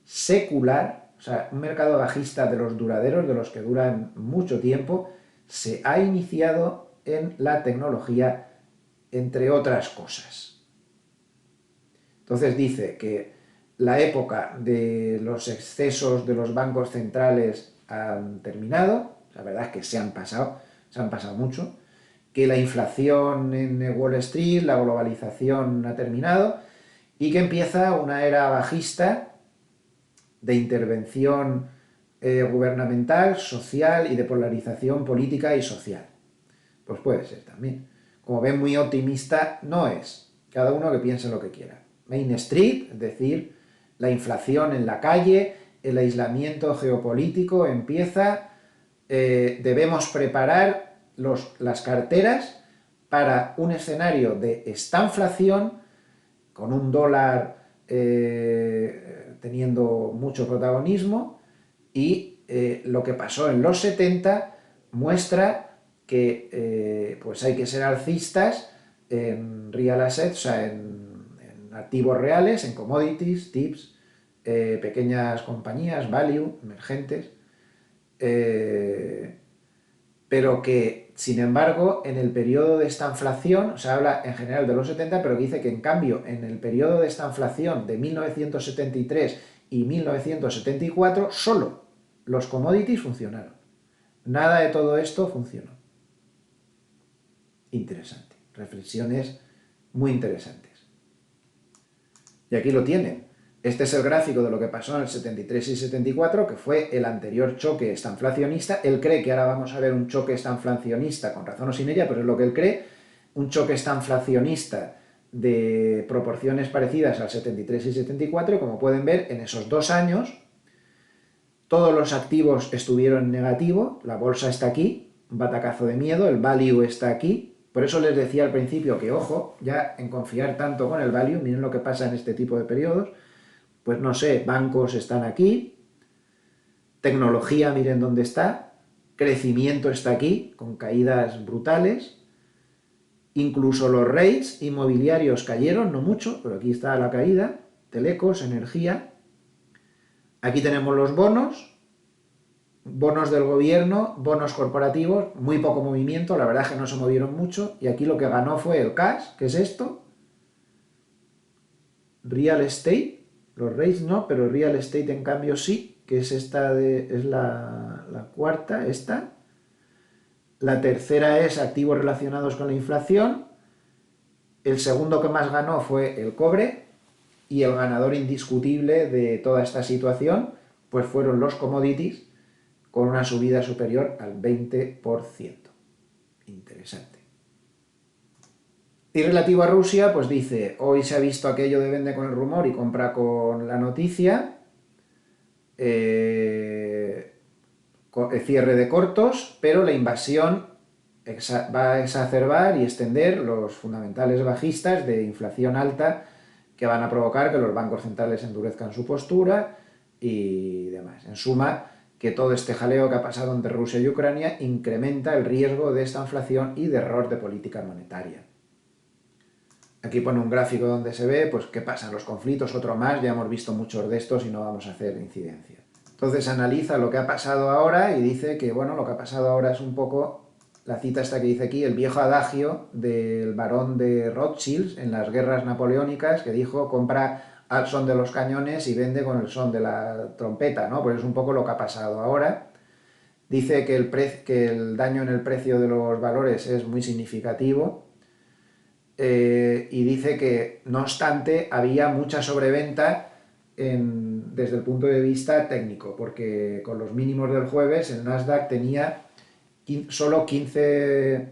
o sea, un mercado bajista de los duraderos, de los que duran mucho tiempo, se ha iniciado en la tecnología, entre otras cosas. Entonces dice que la época de los excesos de los bancos centrales han terminado, la verdad es que se han pasado mucho, que la inflación en Wall Street, la globalización ha terminado y que empieza una era bajista de intervención gubernamental, social y de polarización política y social. Pues puede ser también. Como ven, muy optimista no es. Cada uno que piense lo que quiera. Main Street, es decir, la inflación en la calle, el aislamiento geopolítico empieza, debemos preparar las carteras para un escenario de estanflación, con un dólar teniendo mucho protagonismo, y lo que pasó en los 70 muestra que pues hay que ser alcistas en real assets, o sea, en activos reales, en commodities, tips, pequeñas compañías, value, emergentes, eh, pero que, sin embargo, en el periodo de esta inflación, se habla en general de los 70, pero que dice que en cambio, en el periodo de esta inflación de 1973 y 1974, solo los commodities funcionaron. Nada de todo esto funcionó. Interesante. Reflexiones muy interesantes. Y aquí lo tienen. Este es el gráfico de lo que pasó en el 73 y 74, que fue el anterior choque estanflacionista. Él cree que ahora vamos a ver un choque estanflacionista, con razón o sin ella, pero es lo que él cree, un choque estanflacionista de proporciones parecidas al 73 y 74. Como pueden ver, en esos 2 años, todos los activos estuvieron en negativo, la bolsa está aquí, un batacazo de miedo, el value está aquí. Por eso les decía al principio que, ojo, ya en confiar tanto con el value, miren lo que pasa en este tipo de periodos. Pues no sé, bancos están aquí, tecnología, miren dónde está, crecimiento está aquí, con caídas brutales, incluso los rates inmobiliarios cayeron, no mucho, pero aquí está la caída, telecos, energía, aquí tenemos los bonos, bonos del gobierno, bonos corporativos, muy poco movimiento, la verdad es que no se movieron mucho, y aquí lo que ganó fue el cash, que es esto, real estate, los rates no, pero real estate en cambio sí, que es esta es la cuarta, esta. La tercera es activos relacionados con la inflación. El segundo que más ganó fue el cobre, y el ganador indiscutible de toda esta situación pues fueron los commodities, con una subida superior al 20%. Interesante. Y relativo a Rusia, pues dice, hoy se ha visto aquello de vende con el rumor y compra con la noticia, cierre de cortos, pero la invasión va a exacerbar y extender los fundamentales bajistas de inflación alta, que van a provocar que los bancos centrales endurezcan su postura y demás. En suma, que todo este jaleo que ha pasado entre Rusia y Ucrania incrementa el riesgo de esta inflación y de error de política monetaria. Aquí pone un gráfico donde se ve pues qué pasa en los conflictos, otro más, ya hemos visto muchos de estos y no vamos a hacer incidencia. Entonces analiza lo que ha pasado ahora y dice que, bueno, lo que ha pasado ahora es un poco, la cita esta que dice aquí, el viejo adagio del barón de Rothschild en las guerras napoleónicas, que dijo, compra al son de los cañones y vende con el son de la trompeta, ¿no? Pues es un poco lo que ha pasado ahora. Dice que el daño en el precio de los valores es muy significativo, y dice que, no obstante, había mucha sobreventa desde el punto de vista técnico, porque con los mínimos del jueves el Nasdaq tenía solo 15...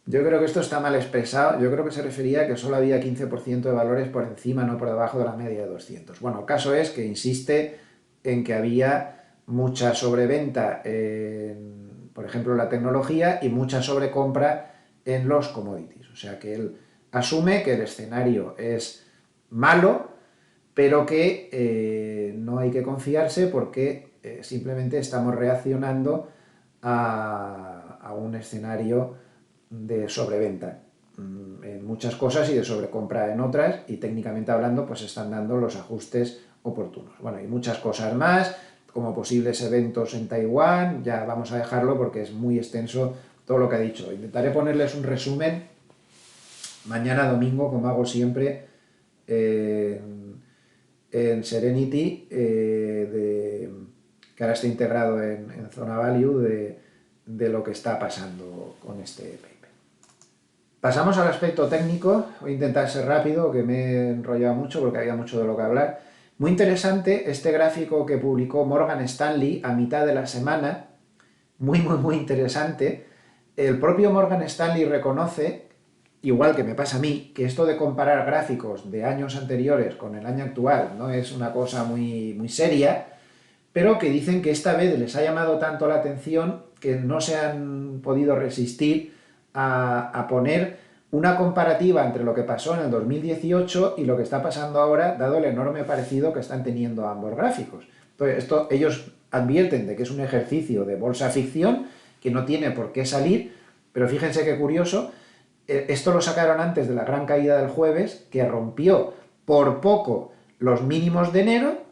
yo creo que esto está mal expresado, yo creo que se refería a que solo había 15% de valores por encima, no por debajo de la media de 200. Bueno, el caso es que insiste en que había mucha sobreventa por ejemplo, la tecnología, y mucha sobrecompra en los commodities. O sea que él asume que el escenario es malo, pero que no hay que confiarse, porque simplemente estamos reaccionando a un escenario de sobreventa en muchas cosas y de sobrecompra en otras, y técnicamente hablando pues están dando los ajustes oportunos. Bueno, hay muchas cosas más, como posibles eventos en Taiwán, ya vamos a dejarlo porque es muy extenso todo lo que ha dicho. Intentaré ponerles un resumen mañana domingo, como hago siempre, en Serenity, que ahora está integrado en Zona Value, de lo que está pasando con este paper. Pasamos al aspecto técnico. Voy a intentar ser rápido, que me he enrollado mucho porque había mucho de lo que hablar. Muy interesante este gráfico que publicó Morgan Stanley a mitad de la semana. Muy interesante. El propio Morgan Stanley reconoce, igual que me pasa a mí, que esto de comparar gráficos de años anteriores con el año actual no es una cosa muy seria, pero que dicen que esta vez les ha llamado tanto la atención que no se han podido resistir a poner una comparativa entre lo que pasó en el 2018 y lo que está pasando ahora, dado el enorme parecido que están teniendo ambos gráficos. Entonces, ellos advierten de que es un ejercicio de bolsa ficción, que no tiene por qué salir, pero fíjense qué curioso, esto lo sacaron antes de la gran caída del jueves, que rompió por poco los mínimos de enero,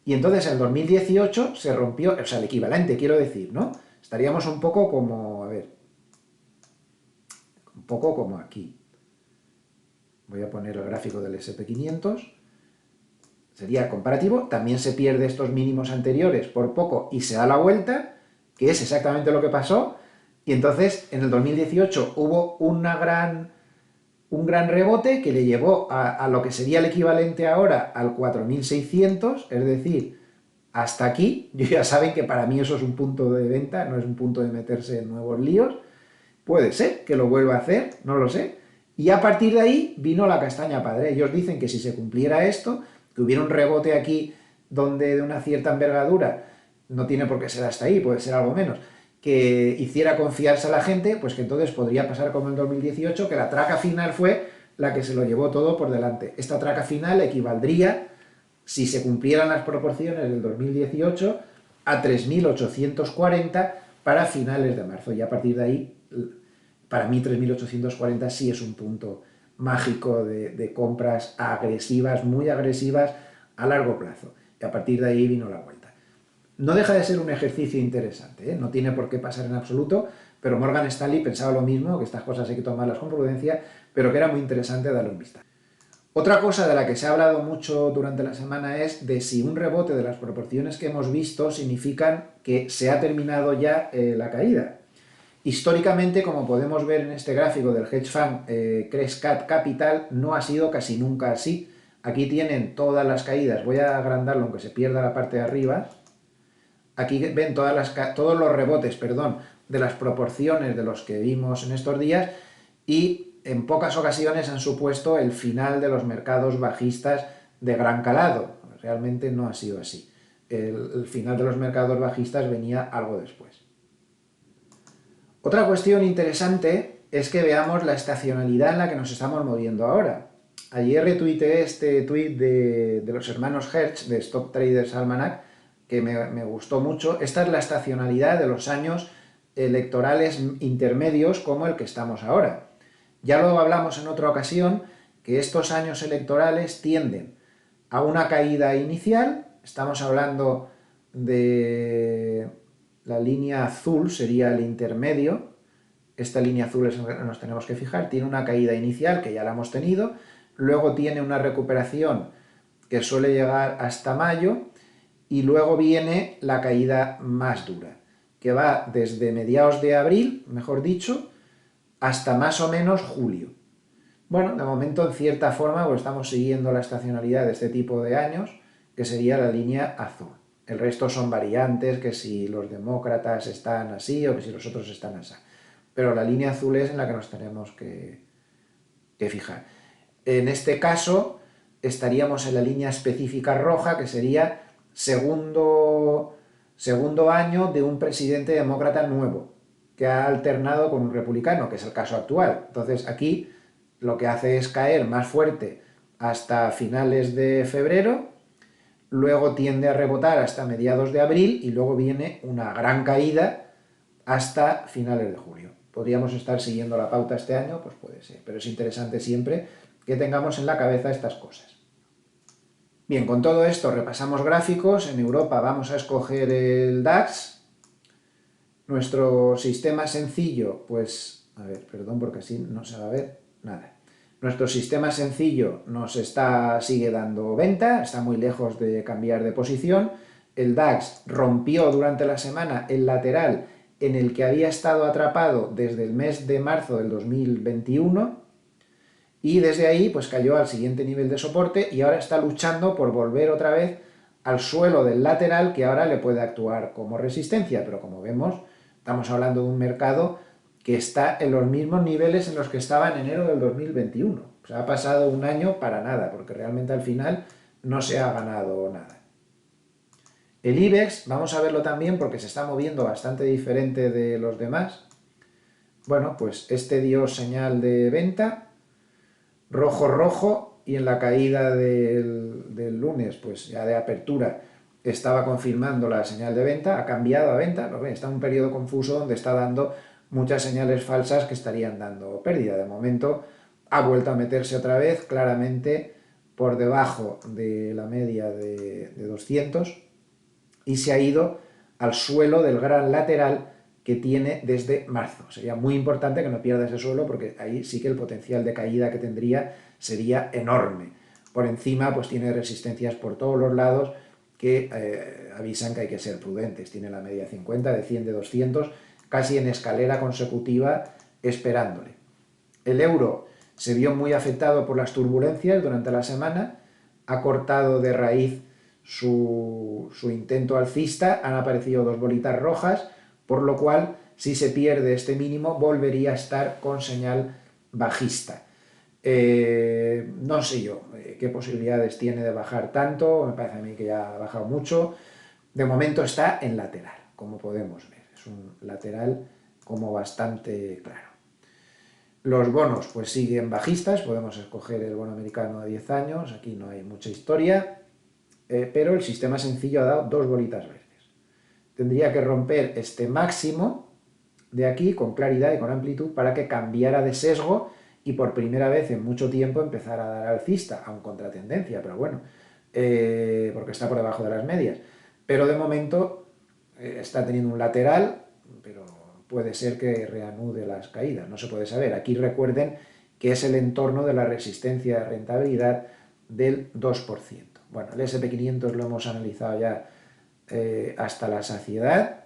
y entonces en el 2018 se rompió, o sea, el equivalente, quiero decir, ¿no? Estaríamos un poco como, a ver, un poco como aquí. Voy a poner el gráfico del SP500. Sería comparativo, también se pierde estos mínimos anteriores por poco y se da la vuelta, que es exactamente lo que pasó, y entonces en el 2018 hubo un gran rebote que le llevó a lo que sería el equivalente ahora al 4600, es decir, hasta aquí. Ya saben que para mí eso es un punto de venta, no es un punto de meterse en nuevos líos. Puede ser que lo vuelva a hacer, no lo sé. Y a partir de ahí vino la castaña padre. Ellos dicen que si se cumpliera esto, que hubiera un rebote aquí donde de una cierta envergadura, no tiene por qué ser hasta ahí, puede ser algo menos, que hiciera confiarse a la gente, pues que entonces podría pasar como en 2018, que la traca final fue la que se lo llevó todo por delante. Esta traca final equivaldría, si se cumplieran las proporciones del 2018, a 3.840 para finales de marzo. Y a partir de ahí, para mí 3.840 sí es un punto mágico de compras agresivas, muy agresivas, a largo plazo. Y a partir de ahí vino la vuelta. No deja de ser un ejercicio interesante, ¿eh? No tiene por qué pasar en absoluto, pero Morgan Stanley pensaba lo mismo, que estas cosas hay que tomarlas con prudencia, pero que era muy interesante darle un vistazo. Otra cosa de la que se ha hablado mucho durante la semana es de si un rebote de las proporciones que hemos visto significan que se ha terminado ya la caída. Históricamente, como podemos ver en este gráfico del hedge fund Crescat Capital, no ha sido casi nunca así. Aquí tienen todas las caídas, voy a agrandarlo aunque se pierda la parte de arriba. Aquí ven todos los rebotes, perdón, de las proporciones de los que vimos en estos días, y en pocas ocasiones han supuesto el final de los mercados bajistas de gran calado. Realmente no ha sido así. El final de los mercados bajistas venía algo después. Otra cuestión interesante es que veamos la estacionalidad en la que nos estamos moviendo ahora. Ayer retuiteé este tuit de los hermanos Hertz, de Stock Traders Almanac, que me gustó mucho. Esta es la estacionalidad de los años electorales intermedios como el que estamos ahora. Ya lo hablamos en otra ocasión, que estos años electorales tienden a una caída inicial. Estamos hablando de la línea azul, sería el intermedio. Esta línea azul es en la que nos tenemos que fijar. Tiene una caída inicial, que ya la hemos tenido. Luego tiene una recuperación que suele llegar hasta mayo. Y luego viene la caída más dura, que va desde mediados de abril, mejor dicho, hasta más o menos julio. Bueno, de momento, en cierta forma, pues estamos siguiendo la estacionalidad de este tipo de años, que sería la línea azul. El resto son variantes, que si los demócratas están así o que si los otros están así. Pero la línea azul es en la que nos tenemos que fijar. En este caso, estaríamos en la línea específica roja, que sería segundo año de un presidente demócrata nuevo, que ha alternado con un republicano, que es el caso actual. Entonces aquí lo que hace es caer más fuerte hasta finales de febrero, luego tiende a rebotar hasta mediados de abril y luego viene una gran caída hasta finales de julio. ¿Podríamos estar siguiendo la pauta este año? Pues puede ser, pero es interesante siempre que tengamos en la cabeza estas cosas. Bien, con todo esto repasamos gráficos. En Europa vamos a escoger el DAX. Nuestro sistema sencillo, pues, a ver, perdón, porque así no se va a ver nada. Nuestro sistema sencillo sigue dando venta, está muy lejos de cambiar de posición. El DAX rompió durante la semana el lateral en el que había estado atrapado desde el mes de marzo del 2021 y desde ahí pues cayó al siguiente nivel de soporte y ahora está luchando por volver otra vez al suelo del lateral, que ahora le puede actuar como resistencia, pero como vemos estamos hablando de un mercado que está en los mismos niveles en los que estaba en enero del 2021. O sea, ha pasado un año para nada, porque realmente al final no se ha ganado nada. El IBEX, vamos a verlo también porque se está moviendo bastante diferente de los demás. Bueno, pues este dio señal de venta, rojo rojo, y en la caída del lunes, pues ya de apertura, estaba confirmando la señal de venta, ha cambiado a venta, ¿no? Está en un periodo confuso donde está dando muchas señales falsas que estarían dando pérdida. De momento ha vuelto a meterse otra vez claramente por debajo de la media de 200 y se ha ido al suelo del gran lateral que tiene desde marzo. Sería muy importante que no pierda ese suelo porque ahí sí que el potencial de caída que tendría sería enorme. Por encima pues tiene resistencias por todos los lados que avisan que hay que ser prudentes. Tiene la media 50, de 100, de 200, casi en escalera consecutiva esperándole. El euro se vio muy afectado por las turbulencias durante la semana, ha cortado de raíz su intento alcista, han aparecido dos bolitas rojas, por lo cual si se pierde este mínimo volvería a estar con señal bajista. No sé yo qué posibilidades tiene de bajar tanto, me parece a mí que ya ha bajado mucho. De momento está en lateral, como podemos ver, es un lateral como bastante claro. Los bonos pues siguen bajistas, podemos escoger el bono americano a 10 años, aquí no hay mucha historia, pero el sistema sencillo ha dado dos bolitas verdes. Tendría que romper este máximo de aquí con claridad y con amplitud para que cambiara de sesgo y por primera vez en mucho tiempo empezara a dar alcista, aun contratendencia, pero bueno, porque está por debajo de las medias. Pero de momento está teniendo un lateral, pero puede ser que reanude las caídas, no se puede saber. Aquí recuerden que es el entorno de la resistencia de rentabilidad del 2%. Bueno, el SP500 lo hemos analizado ya hasta la saciedad,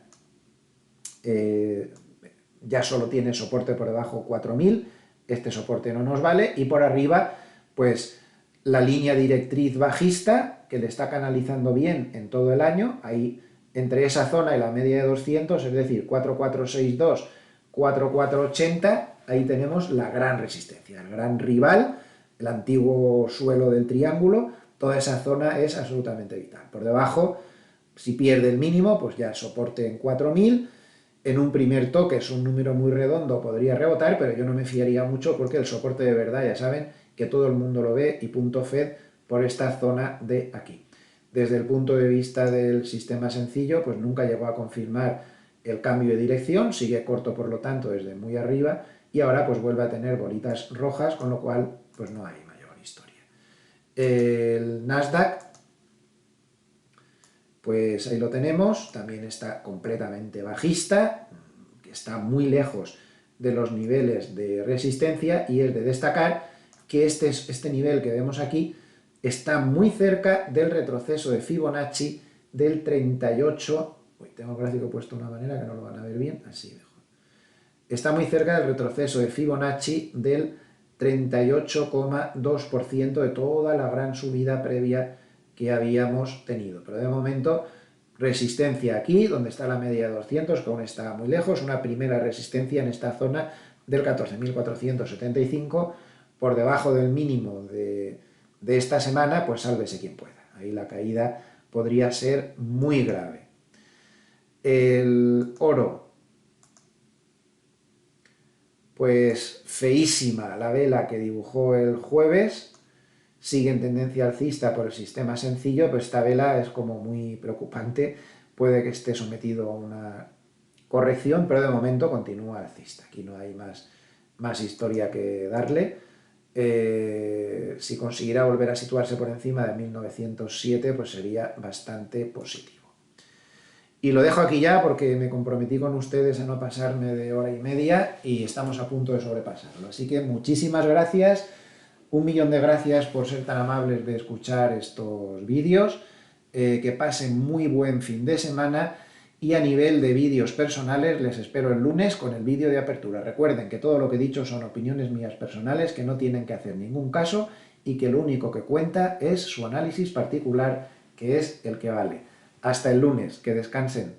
ya solo tiene soporte por debajo 4000, este soporte no nos vale, y por arriba pues la línea directriz bajista que le está canalizando bien en todo el año, ahí entre esa zona y la media de 200, es decir, 4462, 4480, ahí tenemos la gran resistencia, el gran rival, el antiguo suelo del triángulo. Toda esa zona es absolutamente vital. Por debajo, si pierde el mínimo, pues ya soporte en 4000. En un primer toque es un número muy redondo, podría rebotar, pero yo no me fiaría mucho porque el soporte de verdad, ya saben, que todo el mundo lo ve, y punto FED por esta zona de aquí. Desde el punto de vista del sistema sencillo, pues nunca llegó a confirmar el cambio de dirección, sigue corto por lo tanto desde muy arriba, y ahora pues vuelve a tener bolitas rojas, con lo cual pues no hay mayor historia. El Nasdaq, pues ahí lo tenemos, también está completamente bajista, que está muy lejos de los niveles de resistencia, y es de destacar que este nivel que vemos aquí está muy cerca del retroceso de Fibonacci del 38, tengo el gráfico puesto de una manera que no lo van a ver bien, así mejor. Está muy cerca del retroceso de Fibonacci del 38,2% de toda la gran subida previa que habíamos tenido. Pero de momento, resistencia aquí, donde está la media de 200, que aún está muy lejos, una primera resistencia en esta zona del 14.475, por debajo del mínimo de esta semana, pues sálvese quien pueda. Ahí la caída podría ser muy grave. El oro, pues feísima la vela que dibujó el jueves, sigue en tendencia alcista por el sistema sencillo, pero esta vela es como muy preocupante, puede que esté sometido a una corrección, pero de momento continúa alcista, aquí no hay más historia que darle. Si consiguiera volver a situarse por encima de 1907, pues sería bastante positivo. Y lo dejo aquí ya porque me comprometí con ustedes a no pasarme de hora y media y estamos a punto de sobrepasarlo. Así que muchísimas gracias, 1.000.000 de gracias por ser tan amables de escuchar estos vídeos, que pasen muy buen fin de semana Y a nivel de vídeos personales, les espero el lunes con el vídeo de apertura. Recuerden que todo lo que he dicho son opiniones mías personales, que no tienen que hacer ningún caso y que lo único que cuenta es su análisis particular, que es el que vale. Hasta el lunes, que descansen.